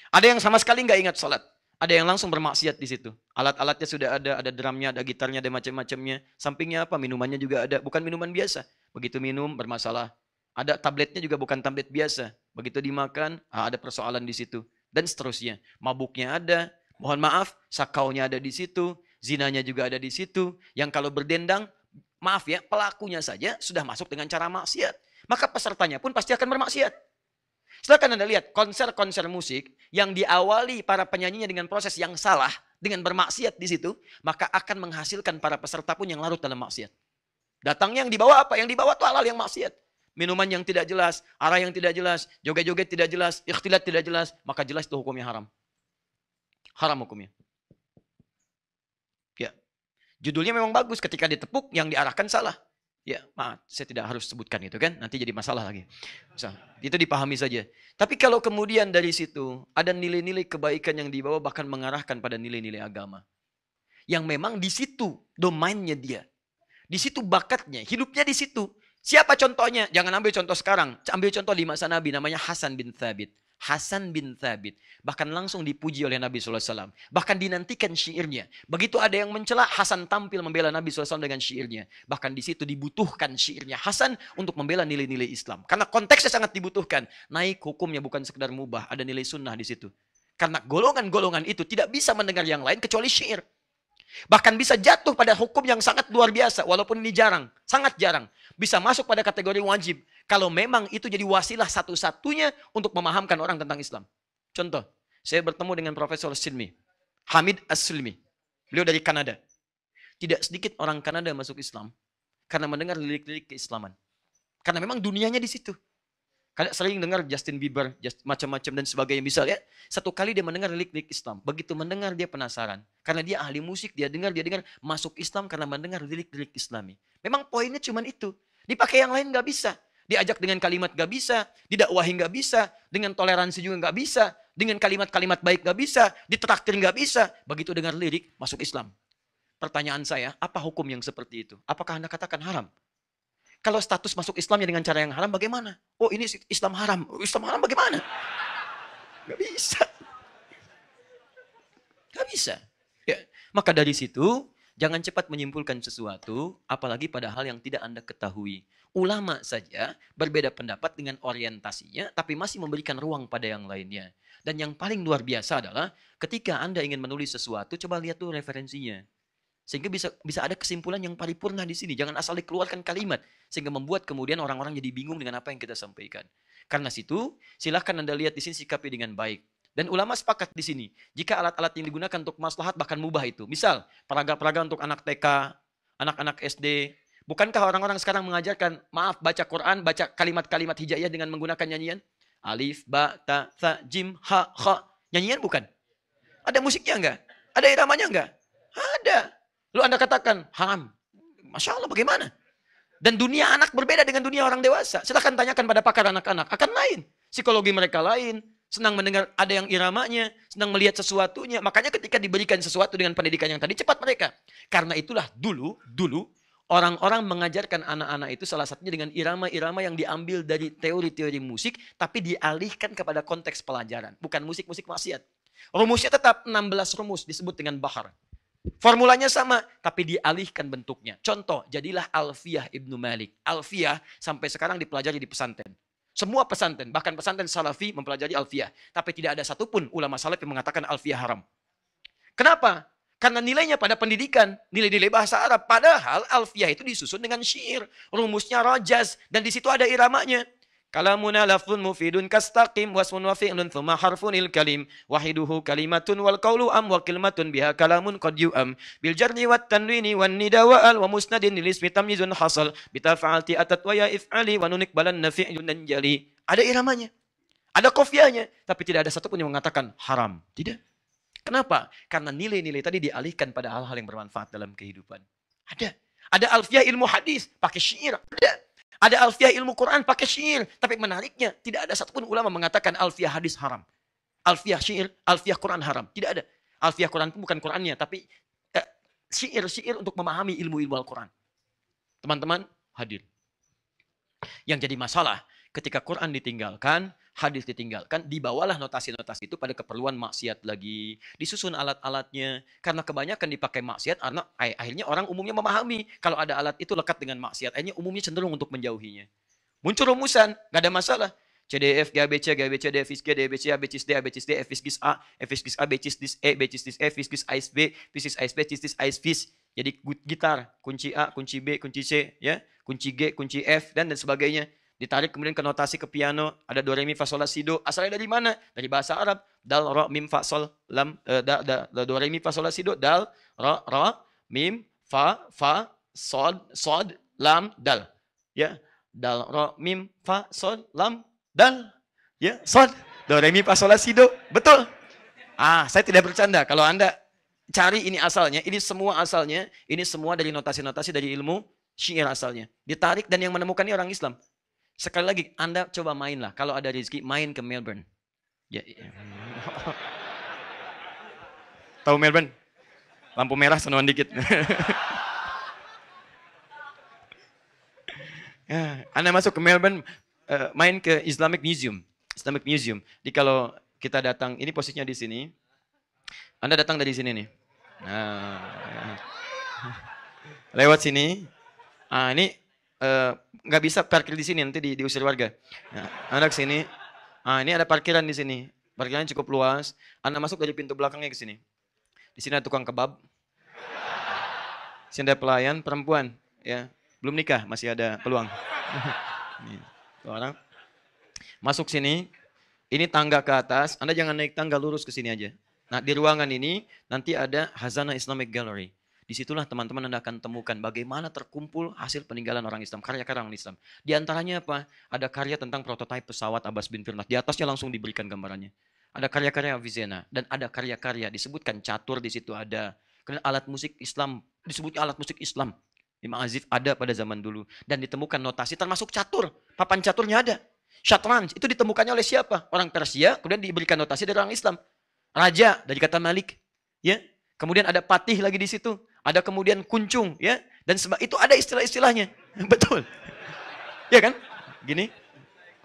Ada yang sama sekali nggak ingat sholat. Ada yang langsung bermaksiat di situ. Alat-alatnya sudah ada drumnya, ada gitarnya, ada macam-macamnya. Sampingnya apa? Minumannya juga ada. Bukan minuman biasa. Begitu minum, bermasalah. Ada tabletnya juga bukan tablet biasa. Begitu dimakan, ada persoalan di situ. Dan seterusnya. Mabuknya ada. Mohon maaf, sakaunya ada di situ. Zinanya juga ada di situ. Yang kalau berdendang, maaf ya, pelakunya saja sudah masuk dengan cara maksiat. Maka pesertanya pun pasti akan bermaksiat. Silakan Anda lihat konser-konser musik yang diawali para penyanyinya dengan proses yang salah, dengan bermaksiat di situ, maka akan menghasilkan para peserta pun yang larut dalam maksiat. Datangnya yang dibawa apa? Yang dibawa itu halal yang maksiat. Minuman yang tidak jelas, arah yang tidak jelas, joget-joget tidak jelas, ikhtilat tidak jelas, maka jelas itu hukumnya haram. Haram hukumnya. Ya. Judulnya memang bagus, ketika ditepuk yang diarahkan salah. Ya, maaf, saya tidak harus sebutkan itu kan, nanti jadi masalah lagi. Itu dipahami saja. Tapi kalau kemudian dari situ ada nilai-nilai kebaikan yang dibawa bahkan mengarahkan pada nilai-nilai agama. Yang memang di situ domainnya dia. Di situ bakatnya, hidupnya di situ. Siapa contohnya? Jangan ambil contoh sekarang, ambil contoh di masa Nabi namanya Hasan bin Thabit. Hasan bin Thabit. Bahkan langsung dipuji oleh Nabi SAW. Bahkan dinantikan syairnya. Begitu ada yang mencela, Hasan tampil membela Nabi SAW dengan syairnya. Bahkan di situ dibutuhkan syairnya Hasan untuk membela nilai-nilai Islam. Karena konteksnya sangat dibutuhkan. Naik hukumnya bukan sekedar mubah. Ada nilai sunnah di situ. Karena golongan-golongan itu tidak bisa mendengar yang lain kecuali syair. Bahkan bisa jatuh pada hukum yang sangat luar biasa. Walaupun ini jarang. Sangat jarang. Bisa masuk pada kategori wajib. Kalau memang itu jadi wasilah satu-satunya untuk memahamkan orang tentang Islam. Contoh, saya bertemu dengan Profesor Silmi. Hamid As-Silmi. Beliau dari Kanada. Tidak sedikit orang Kanada masuk Islam karena mendengar lirik-lirik keislaman. Karena memang dunianya di situ. Karena sering dengar Justin Bieber, macam-macam dan sebagainya. Misalnya, satu kali dia mendengar lirik-lirik Islam. Begitu mendengar dia penasaran. Karena dia ahli musik, dia dengar masuk Islam karena mendengar lirik-lirik Islami. Memang poinnya cuma itu. Dipakai yang lain nggak bisa. Diajak dengan kalimat gak bisa, didakwahi gak bisa, dengan toleransi juga gak bisa, dengan kalimat-kalimat baik gak bisa, ditraktir gak bisa. Begitu dengar lirik, masuk Islam. Pertanyaan saya, apa hukum yang seperti itu? Apakah Anda katakan haram? Kalau status masuk Islamnya dengan cara yang haram, bagaimana? Oh ini Islam haram. Islam haram bagaimana? Gak bisa. Gak bisa. Ya. Maka dari situ, jangan cepat menyimpulkan sesuatu, apalagi pada hal yang tidak Anda ketahui. Ulama saja berbeda pendapat dengan orientasinya, tapi masih memberikan ruang pada yang lainnya. Dan yang paling luar biasa adalah ketika Anda ingin menulis sesuatu, coba lihat tuh referensinya. Sehingga bisa ada kesimpulan yang paripurna di sini. Jangan asal dikeluarkan kalimat. Sehingga membuat kemudian orang-orang jadi bingung dengan apa yang kita sampaikan. Karena situ, silahkan Anda lihat di sini sikapi dengan baik. Dan ulama sepakat di sini. Jika alat-alat yang digunakan untuk maslahat bahkan mubah itu. Misal, peraga-peraga untuk anak TK, anak-anak SD. Bukankah orang-orang sekarang mengajarkan, maaf, baca Quran, baca kalimat-kalimat hijaiyah dengan menggunakan nyanyian? Alif, ba, ta, tha, jim, ha, kha. Nyanyian bukan? Ada musiknya enggak? Ada iramanya enggak? Ada. Lalu Anda katakan, haram. Masya Allah, bagaimana? Dan dunia anak berbeda dengan dunia orang dewasa. Silahkan tanyakan pada pakar anak-anak. Akan lain. Psikologi mereka lain. Senang mendengar ada yang iramanya. Senang melihat sesuatunya. Makanya ketika diberikan sesuatu dengan pendidikan yang tadi, cepat mereka. Karena itulah dulu Orang-orang mengajarkan anak-anak itu salah satunya dengan irama-irama yang diambil dari teori-teori musik, tapi dialihkan kepada konteks pelajaran. Bukan musik-musik maksiat. Rumusnya tetap 16 rumus disebut dengan bahar. Formulanya sama, tapi dialihkan bentuknya. Contoh, jadilah Alfiyah Ibnu Malik. Alfiyah sampai sekarang dipelajari di pesantren. Semua pesantren, bahkan pesantren Salafi mempelajari Alfiyah. Tapi tidak ada satupun ulama salaf yang mengatakan Alfiyah haram. Kenapa? Karena nilainya pada pendidikan, nilai-nilai bahasa Arab. Padahal Alfiyah itu disusun dengan syair. Rumusnya rajaz. Dan di situ ada iramanya. Kalamuna lafzun mufidun kastaqim wasmun wa fi'lun thumma harfunil kalim wahiduhu kalimatun wal qawlu am wa kalimatun biha kalamun qad yu'am bil jarri wat tanwini wan nida wa al wa musnadin lil ismi tamyizun hasal bitafa'alti atat wa ya if'ali wa nunik balan nafi'un jali. Ada iramanya. Ada qafiyahnya, tapi tidak ada satupun yang mengatakan haram. Tidak. Kenapa? Karena nilai-nilai tadi dialihkan pada hal-hal yang bermanfaat dalam kehidupan. Ada. Ada alfiyah ilmu hadis pakai syair. Ada. Ada alfiyah ilmu Quran pakai syair. Tapi menariknya, tidak ada satupun ulama mengatakan alfiyah hadis haram. Alfiyah syair, alfiyah Quran haram. Tidak ada. Alfiyah Quran itu bukan Qurannya, tapi syair-syair untuk memahami ilmu-ilmu Al-Quran. Teman-teman, hadir. Yang jadi masalah, ketika Quran ditinggalkan, hadis ditinggalkan, dibawalah notasi-notasi itu pada keperluan maksiat lagi. Disusun alat-alatnya. Karena kebanyakan dipakai maksiat, karena akhirnya orang umumnya memahami. Kalau ada alat itu lekat dengan maksiat, akhirnya umumnya cenderung untuk menjauhinya. Muncul rumusan, nggak ada masalah. CDF, GABC, GABC, D, FIS G, DBC, ABC, D, ABC, D, FIS GIS A, FIS GIS A, BCIS DIS E, BCIS DIS E, FIS GIS AIS B, FIS AIS B, CIS DIS AIS FIS. Jadi gitar, kunci A, kunci B, kunci C, ya, kunci G, kunci F, dan sebagainya. Ditarik kemudian ke notasi ke piano, ada do re mi fa sol la si do. Asalnya dari mana? Dari bahasa Arab. Dal ra mim fa sol lam do re mi fa sol la si do, dal ra mim fa sod lam dal. Ya, dal ra mim fa sol lam dal. Ya, sod do re mi fa sol la si do. Betul. Saya tidak bercanda. Kalau Anda cari ini asalnya, ini semua asalnya, ini semua dari notasi-notasi dari ilmu syair asalnya. Ditarik dan yang menemukan ini orang Islam. Sekali lagi, Anda coba mainlah. Kalau ada rezeki, main ke Melbourne. Ya. Tahu Melbourne? Lampu merah, senuan dikit. Anda masuk ke Melbourne, main ke Islamic Museum. Islamic Museum. Jadi kalau kita datang, ini posisinya di sini. Anda datang dari sini nih. Lewat sini. Ini nggak bisa parkir di sini, nanti diusir warga. Anda ke sini. Ini ada parkiran di sini. Parkirannya cukup luas. Anda masuk dari pintu belakangnya ke sini. Di sini ada tukang kebab. Di sini ada pelayan perempuan, ya. Belum nikah, masih ada peluang. Orang masuk sini. Ini tangga ke atas. Anda jangan naik tangga, lurus ke sini aja. Nah, di ruangan ini nanti ada Hazanah Islamic Gallery. Disitulah teman-teman Anda akan temukan bagaimana terkumpul hasil peninggalan orang Islam, karya-karya orang Islam. Di antaranya apa? Ada karya tentang prototipe pesawat Abbas bin Firnas. Di atasnya langsung diberikan gambarannya. Ada karya-karya Avicenna dan ada karya-karya disebutkan catur di situ ada. Kemudian alat musik Islam, disebutnya alat musik Islam. Imam Azif ada pada zaman dulu dan ditemukan notasi termasuk catur. Papan caturnya ada. Syatranj itu ditemukannya oleh siapa? Orang Persia, kemudian diberikan notasi dari orang Islam. Raja dari kata Malik, ya. Kemudian ada patih lagi di situ. Ada kemudian kuncung, ya, dan itu ada istilah-istilahnya, betul, ya kan? Gini,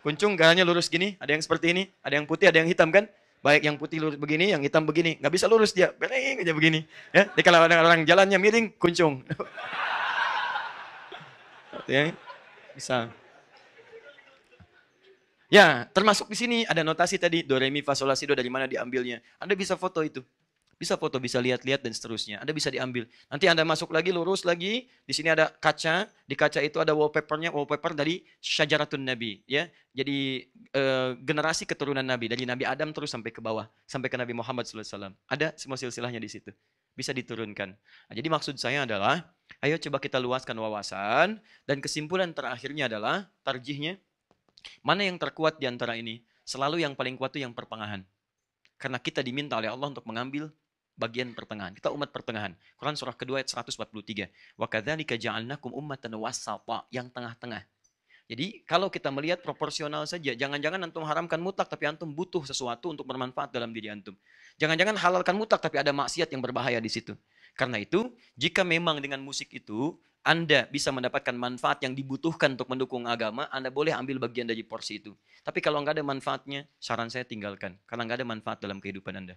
kuncung gayanya lurus gini, ada yang seperti ini, ada yang putih, ada yang hitam kan? Baik yang putih lurus begini, yang hitam begini, nggak bisa lurus dia, bereng aja begini, ya. Jadi kalau ada orang jalannya miring, kuncung, ya, bisa. Ya, termasuk di sini ada notasi tadi do re mi fa sol la si do dari mana diambilnya. Anda bisa foto itu. Bisa foto, bisa lihat-lihat dan seterusnya. Anda bisa diambil. Nanti Anda masuk lagi, lurus lagi. Di sini ada kaca. Di kaca itu ada wallpapernya, wallpaper dari Syajaratun Nabi. Ya, jadi generasi keturunan Nabi dari Nabi Adam terus sampai ke bawah, sampai ke Nabi Muhammad SAW. Ada semua silsilahnya di situ. Bisa diturunkan. Nah, jadi maksud saya adalah, ayo coba kita luaskan wawasan dan kesimpulan terakhirnya adalah tarjihnya. Mana yang terkuat di antara ini? Selalu yang paling kuat itu yang pertengahan. Karena kita diminta oleh Allah untuk mengambil bagian pertengahan. Kita umat pertengahan. Quran surah kedua ayat 143. Wa kadzalika ja'alnakum ummatan wasata, yang tengah-tengah. Jadi kalau kita melihat proporsional saja, jangan-jangan antum haramkan mutlak tapi antum butuh sesuatu untuk bermanfaat dalam diri antum. Jangan-jangan halalkan mutlak tapi ada maksiat yang berbahaya di situ. Karena itu, jika memang dengan musik itu Anda bisa mendapatkan manfaat yang dibutuhkan untuk mendukung agama, Anda boleh ambil bagian dari porsi itu. Tapi kalau nggak ada manfaatnya, saran saya tinggalkan. Karena nggak ada manfaat dalam kehidupan Anda.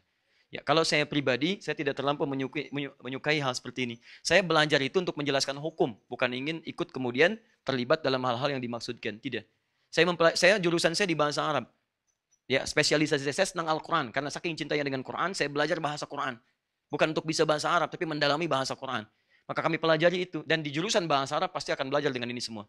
Ya, kalau saya pribadi, saya tidak terlampau menyukai hal seperti ini. Saya belajar itu untuk menjelaskan hukum, bukan ingin ikut kemudian terlibat dalam hal-hal yang dimaksudkan. Tidak. Saya jurusan saya di bahasa Arab. Ya, spesialisasi saya tentang Al-Quran. Karena saking cintanya dengan Quran, saya belajar bahasa Quran. Bukan untuk bisa bahasa Arab, tapi mendalami bahasa Quran. Maka kami pelajari itu. Dan di jurusan bahasa Arab pasti akan belajar dengan ini semua.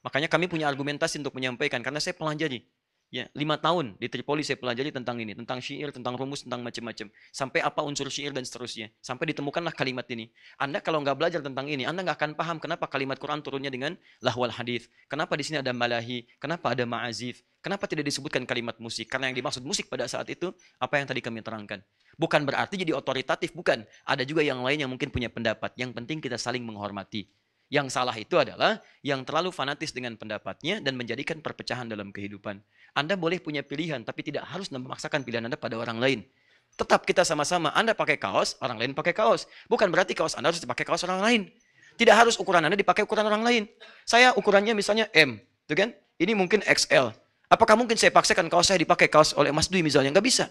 Makanya kami punya argumentasi untuk menyampaikan. Karena saya pelajari. Ya, 5 tahun di Tripoli saya pelajari tentang ini, tentang syair, tentang rumus, tentang macam-macam. Sampai apa unsur syair dan seterusnya. Sampai ditemukanlah kalimat ini. Anda kalau nggak belajar tentang ini, Anda nggak akan paham kenapa kalimat Quran turunnya dengan lahwal hadith. Kenapa di sini ada malahi, kenapa ada ma'azif, kenapa tidak disebutkan kalimat musik. Karena yang dimaksud musik pada saat itu, apa yang tadi kami terangkan. Bukan berarti jadi otoritatif, bukan. Ada juga yang lain yang mungkin punya pendapat. Yang penting kita saling menghormati. Yang salah itu adalah yang terlalu fanatis dengan pendapatnya dan menjadikan perpecahan dalam kehidupan. Anda boleh punya pilihan, tapi tidak harus memaksakan pilihan Anda pada orang lain. Tetap kita sama-sama, Anda pakai kaos, orang lain pakai kaos. Bukan berarti kaos Anda harus dipakai kaos orang lain. Tidak harus ukuran Anda dipakai ukuran orang lain. Saya ukurannya misalnya M, tuh kan? Ini mungkin XL. Apakah mungkin saya paksakan kaos saya dipakai kaos oleh Mas Dwi misalnya? Nggak bisa.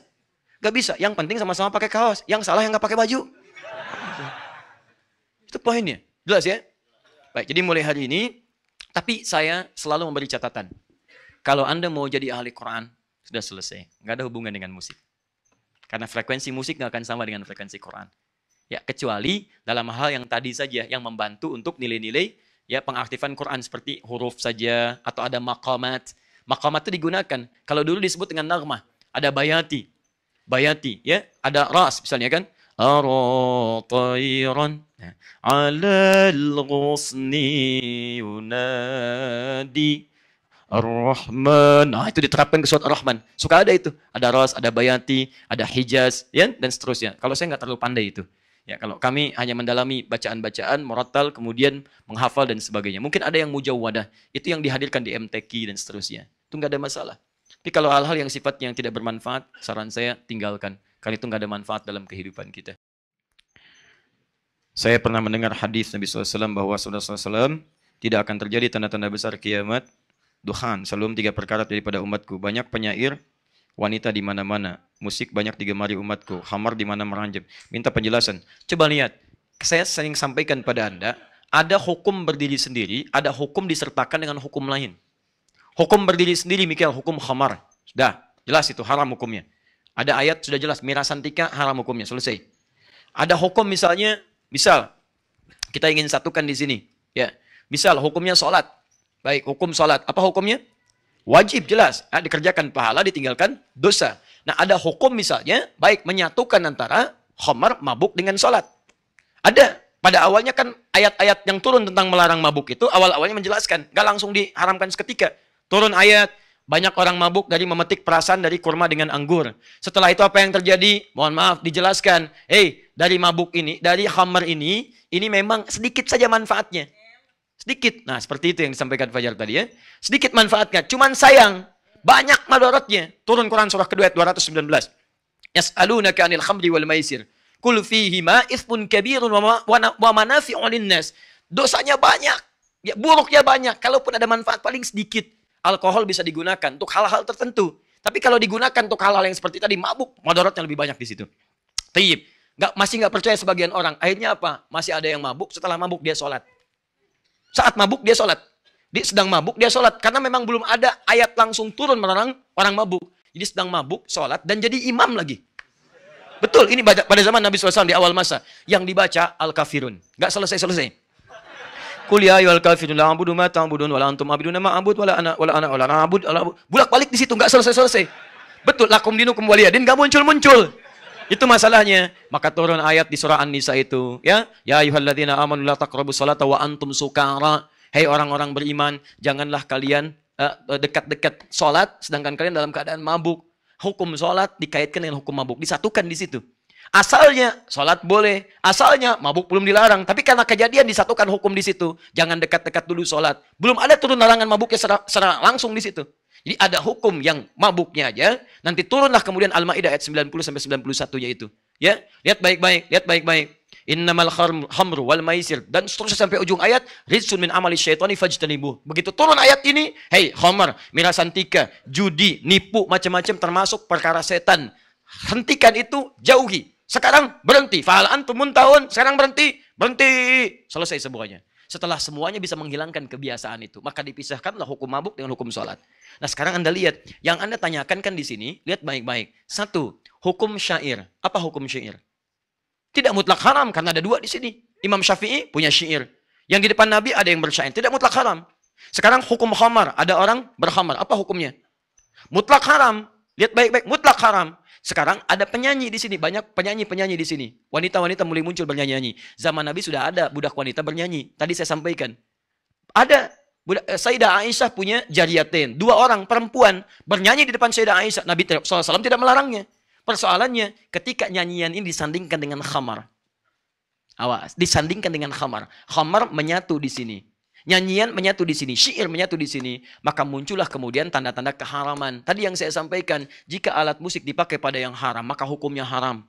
Nggak bisa. Yang penting sama-sama pakai kaos. Yang salah yang nggak pakai baju. Itu poinnya. Jelas ya? Baik, jadi mulai hari ini, tapi saya selalu memberi catatan. Kalau Anda mau jadi ahli Quran, sudah selesai. Nggak ada hubungan dengan musik. Karena frekuensi musik nggak akan sama dengan frekuensi Quran. Ya, kecuali dalam hal yang tadi saja, yang membantu untuk nilai-nilai ya pengaktifan Quran seperti huruf saja, atau ada maqamat. Maqamat itu digunakan. Kalau dulu disebut dengan nagmah, ada bayati. Bayati, ya, ada ras misalnya kan. Aratayran alal ghusni yunadi Ar-Rahman. Nah, itu diterapkan ke surat Ar-Rahman. Suka ada itu. Ada ras, ada bayati, ada hijaz, ya, dan seterusnya. Kalau saya nggak terlalu pandai itu. Ya, kalau kami hanya mendalami bacaan-bacaan, murattal, kemudian menghafal dan sebagainya. Mungkin ada yang mujawwadah. Itu yang dihadirkan di MTQ dan seterusnya. Itu nggak ada masalah. Tapi kalau hal-hal yang sifatnya yang tidak bermanfaat, saran saya tinggalkan. Karena itu nggak ada manfaat dalam kehidupan kita. Saya pernah mendengar hadis Nabi SAW bahwa SAW tidak akan terjadi tanda-tanda besar kiamat. Duhan, salam 3 perkara daripada umatku. Banyak penyair, wanita di mana-mana. Musik banyak digemari umatku. Khamar di mana meranjam. Minta penjelasan. Coba lihat. Saya sering sampaikan pada Anda, ada hukum berdiri sendiri, ada hukum disertakan dengan hukum lain. Hukum berdiri sendiri, Mikael, hukum khamar. Sudah, jelas itu haram hukumnya. Ada ayat sudah jelas, mirasantika haram hukumnya, selesai. Ada hukum misalnya, misal kita ingin satukan di sini, ya. Misal hukumnya sholat. Baik, hukum sholat. Apa hukumnya? Wajib, jelas. Nah, dikerjakan pahala, ditinggalkan dosa. Nah, ada hukum misalnya, baik menyatukan antara khamar, mabuk dengan sholat. Ada. Pada awalnya kan ayat-ayat yang turun tentang melarang mabuk itu awal-awalnya menjelaskan. Nggak langsung diharamkan seketika. Turun ayat, banyak orang mabuk dari memetik perasan dari kurma dengan anggur. Setelah itu apa yang terjadi? Mohon maaf, dijelaskan. Dari mabuk ini, dari khamar ini memang sedikit saja manfaatnya. Sedikit. Nah, seperti itu yang disampaikan Fajar tadi ya. Sedikit manfaatnya. Cuman sayang, banyak madaratnya. Turun Quran surah kedua ayat 219. Yas'alunaka 'anil khamri wal maisir. Qul fihima itsmun kabirun wa manafi'u linnas. Dosanya banyak, ya buruknya banyak. Kalaupun ada manfaat paling sedikit. Alkohol bisa digunakan untuk hal-hal tertentu. Tapi kalau digunakan untuk hal-hal yang seperti tadi, mabuk, madaratnya lebih banyak di situ. Tayyib. Masih nggak percaya sebagian orang. Akhirnya apa? Masih ada yang mabuk, setelah mabuk dia sholat. Saat mabuk dia sholat. Dia sedang mabuk dia sholat. Karena memang belum ada ayat langsung turun melarang orang mabuk. Jadi sedang mabuk, sholat, dan jadi imam lagi. Betul, ini pada zaman Nabi SAW di awal masa. Yang dibaca Al-Kafirun. Nggak selesai-selesai. Qul ya ayyuhal kafirun la a'budu ma ta'budun wa la antum a'buduna ma a'bud wa la ana a'bud. Bulak-balik di situ enggak selesai-selesai. Betul, lakum dinukum waliyadin enggak muncul-muncul. Itu masalahnya. Maka turun ayat di surah An-Nisa itu, ya. Ya ayyuhalladzina amanu la taqrabus salata wa antum sukara. Hei orang-orang beriman, janganlah kalian dekat-dekat salat sedangkan kalian dalam keadaan mabuk. Hukum salat dikaitkan dengan hukum mabuk, disatukan di situ. Asalnya sholat boleh, asalnya mabuk belum dilarang. Tapi karena kejadian disatukan hukum di situ. Jangan dekat-dekat dulu sholat. Belum ada turun larangan mabuknya secara langsung di situ. Jadi ada hukum yang mabuknya aja. Nanti turunlah kemudian Al-Maidah ayat 90 sampai 91 yaitu. Ya, lihat baik-baik, lihat baik-baik. Innamal khamru wal maisir. Dan seterusnya sampai ujung ayat. Rizsun min amali syaitani fajtanibuh. Begitu turun ayat ini. Hei, khamar, mirasantika, judi, nipu, macam-macam termasuk perkara setan. Hentikan itu, jauhi. Sekarang berhenti. Fa'al antum muntahun. Sekarang berhenti. Berhenti. Selesai semuanya. Setelah semuanya bisa menghilangkan kebiasaan itu. Maka dipisahkanlah hukum mabuk dengan hukum sholat. Nah sekarang Anda lihat. Yang Anda tanyakan kan di sini. Lihat baik-baik. Satu. Hukum syair. Apa hukum syair? Tidak mutlak haram karena ada dua di sini. Imam Syafi'i punya syair. Yang di depan Nabi ada yang bersyair. Tidak mutlak haram. Sekarang hukum khamar. Ada orang berkhamar. Apa hukumnya? Mutlak haram. Lihat baik-baik. Mutlak haram. Sekarang ada penyanyi di sini. Banyak penyanyi-penyanyi di sini. Wanita-wanita mulai muncul bernyanyi-nyanyi. Zaman Nabi sudah ada budak wanita bernyanyi. Tadi saya sampaikan. Ada. Sayyidah Aisyah punya jariyatain. Dua orang perempuan bernyanyi di depan Sayyidah Aisyah. Nabi SAW tidak melarangnya. Persoalannya, ketika nyanyian ini disandingkan dengan khamar. Awas, disandingkan dengan khamar. Khamar menyatu di sini. Nyanyian menyatu di sini. Syair menyatu di sini. Maka muncullah kemudian tanda-tanda keharaman. Tadi yang saya sampaikan, jika alat musik dipakai pada yang haram, maka hukumnya haram.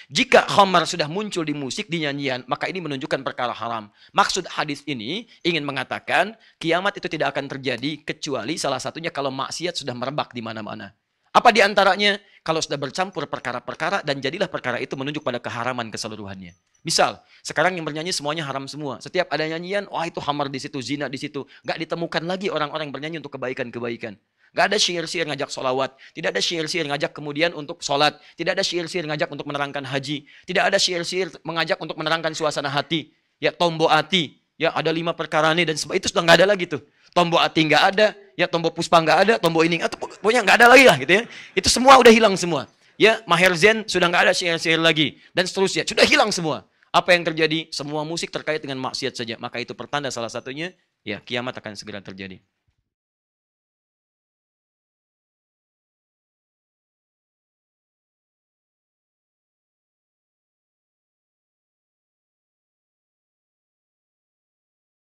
Jika khamar sudah muncul di musik, di nyanyian, maka ini menunjukkan perkara haram. Maksud hadis ini ingin mengatakan, kiamat itu tidak akan terjadi, kecuali salah satunya kalau maksiat sudah merebak di mana-mana. Apa di antaranya? Kalau sudah bercampur perkara-perkara dan jadilah perkara itu menunjuk pada keharaman keseluruhannya. Misal, sekarang yang bernyanyi semuanya haram semua. Setiap ada nyanyian, wah itu khamar di situ, zina di situ. Gak ditemukan lagi orang-orang bernyanyi untuk kebaikan-kebaikan. Gak ada syair-syair ngajak solawat. Tidak ada syair-syair ngajak kemudian untuk sholat. Tidak ada syair-syair ngajak untuk menerangkan haji. Tidak ada syair-syair mengajak untuk menerangkan suasana hati. Ya tombo hati. Ya ada 5 perkara ini dan itu sudah nggak ada lagi tuh. Tombo hati nggak ada, ya tombo puspa nggak ada, tombo ini atau pokoknya nggak ada lagi lah gitu ya. Itu semua udah hilang semua. Ya maher zen sudah nggak ada syair-syair lagi dan seterusnya sudah hilang semua. Apa yang terjadi? Semua musik terkait dengan maksiat saja. Maka itu pertanda salah satunya ya kiamat akan segera terjadi.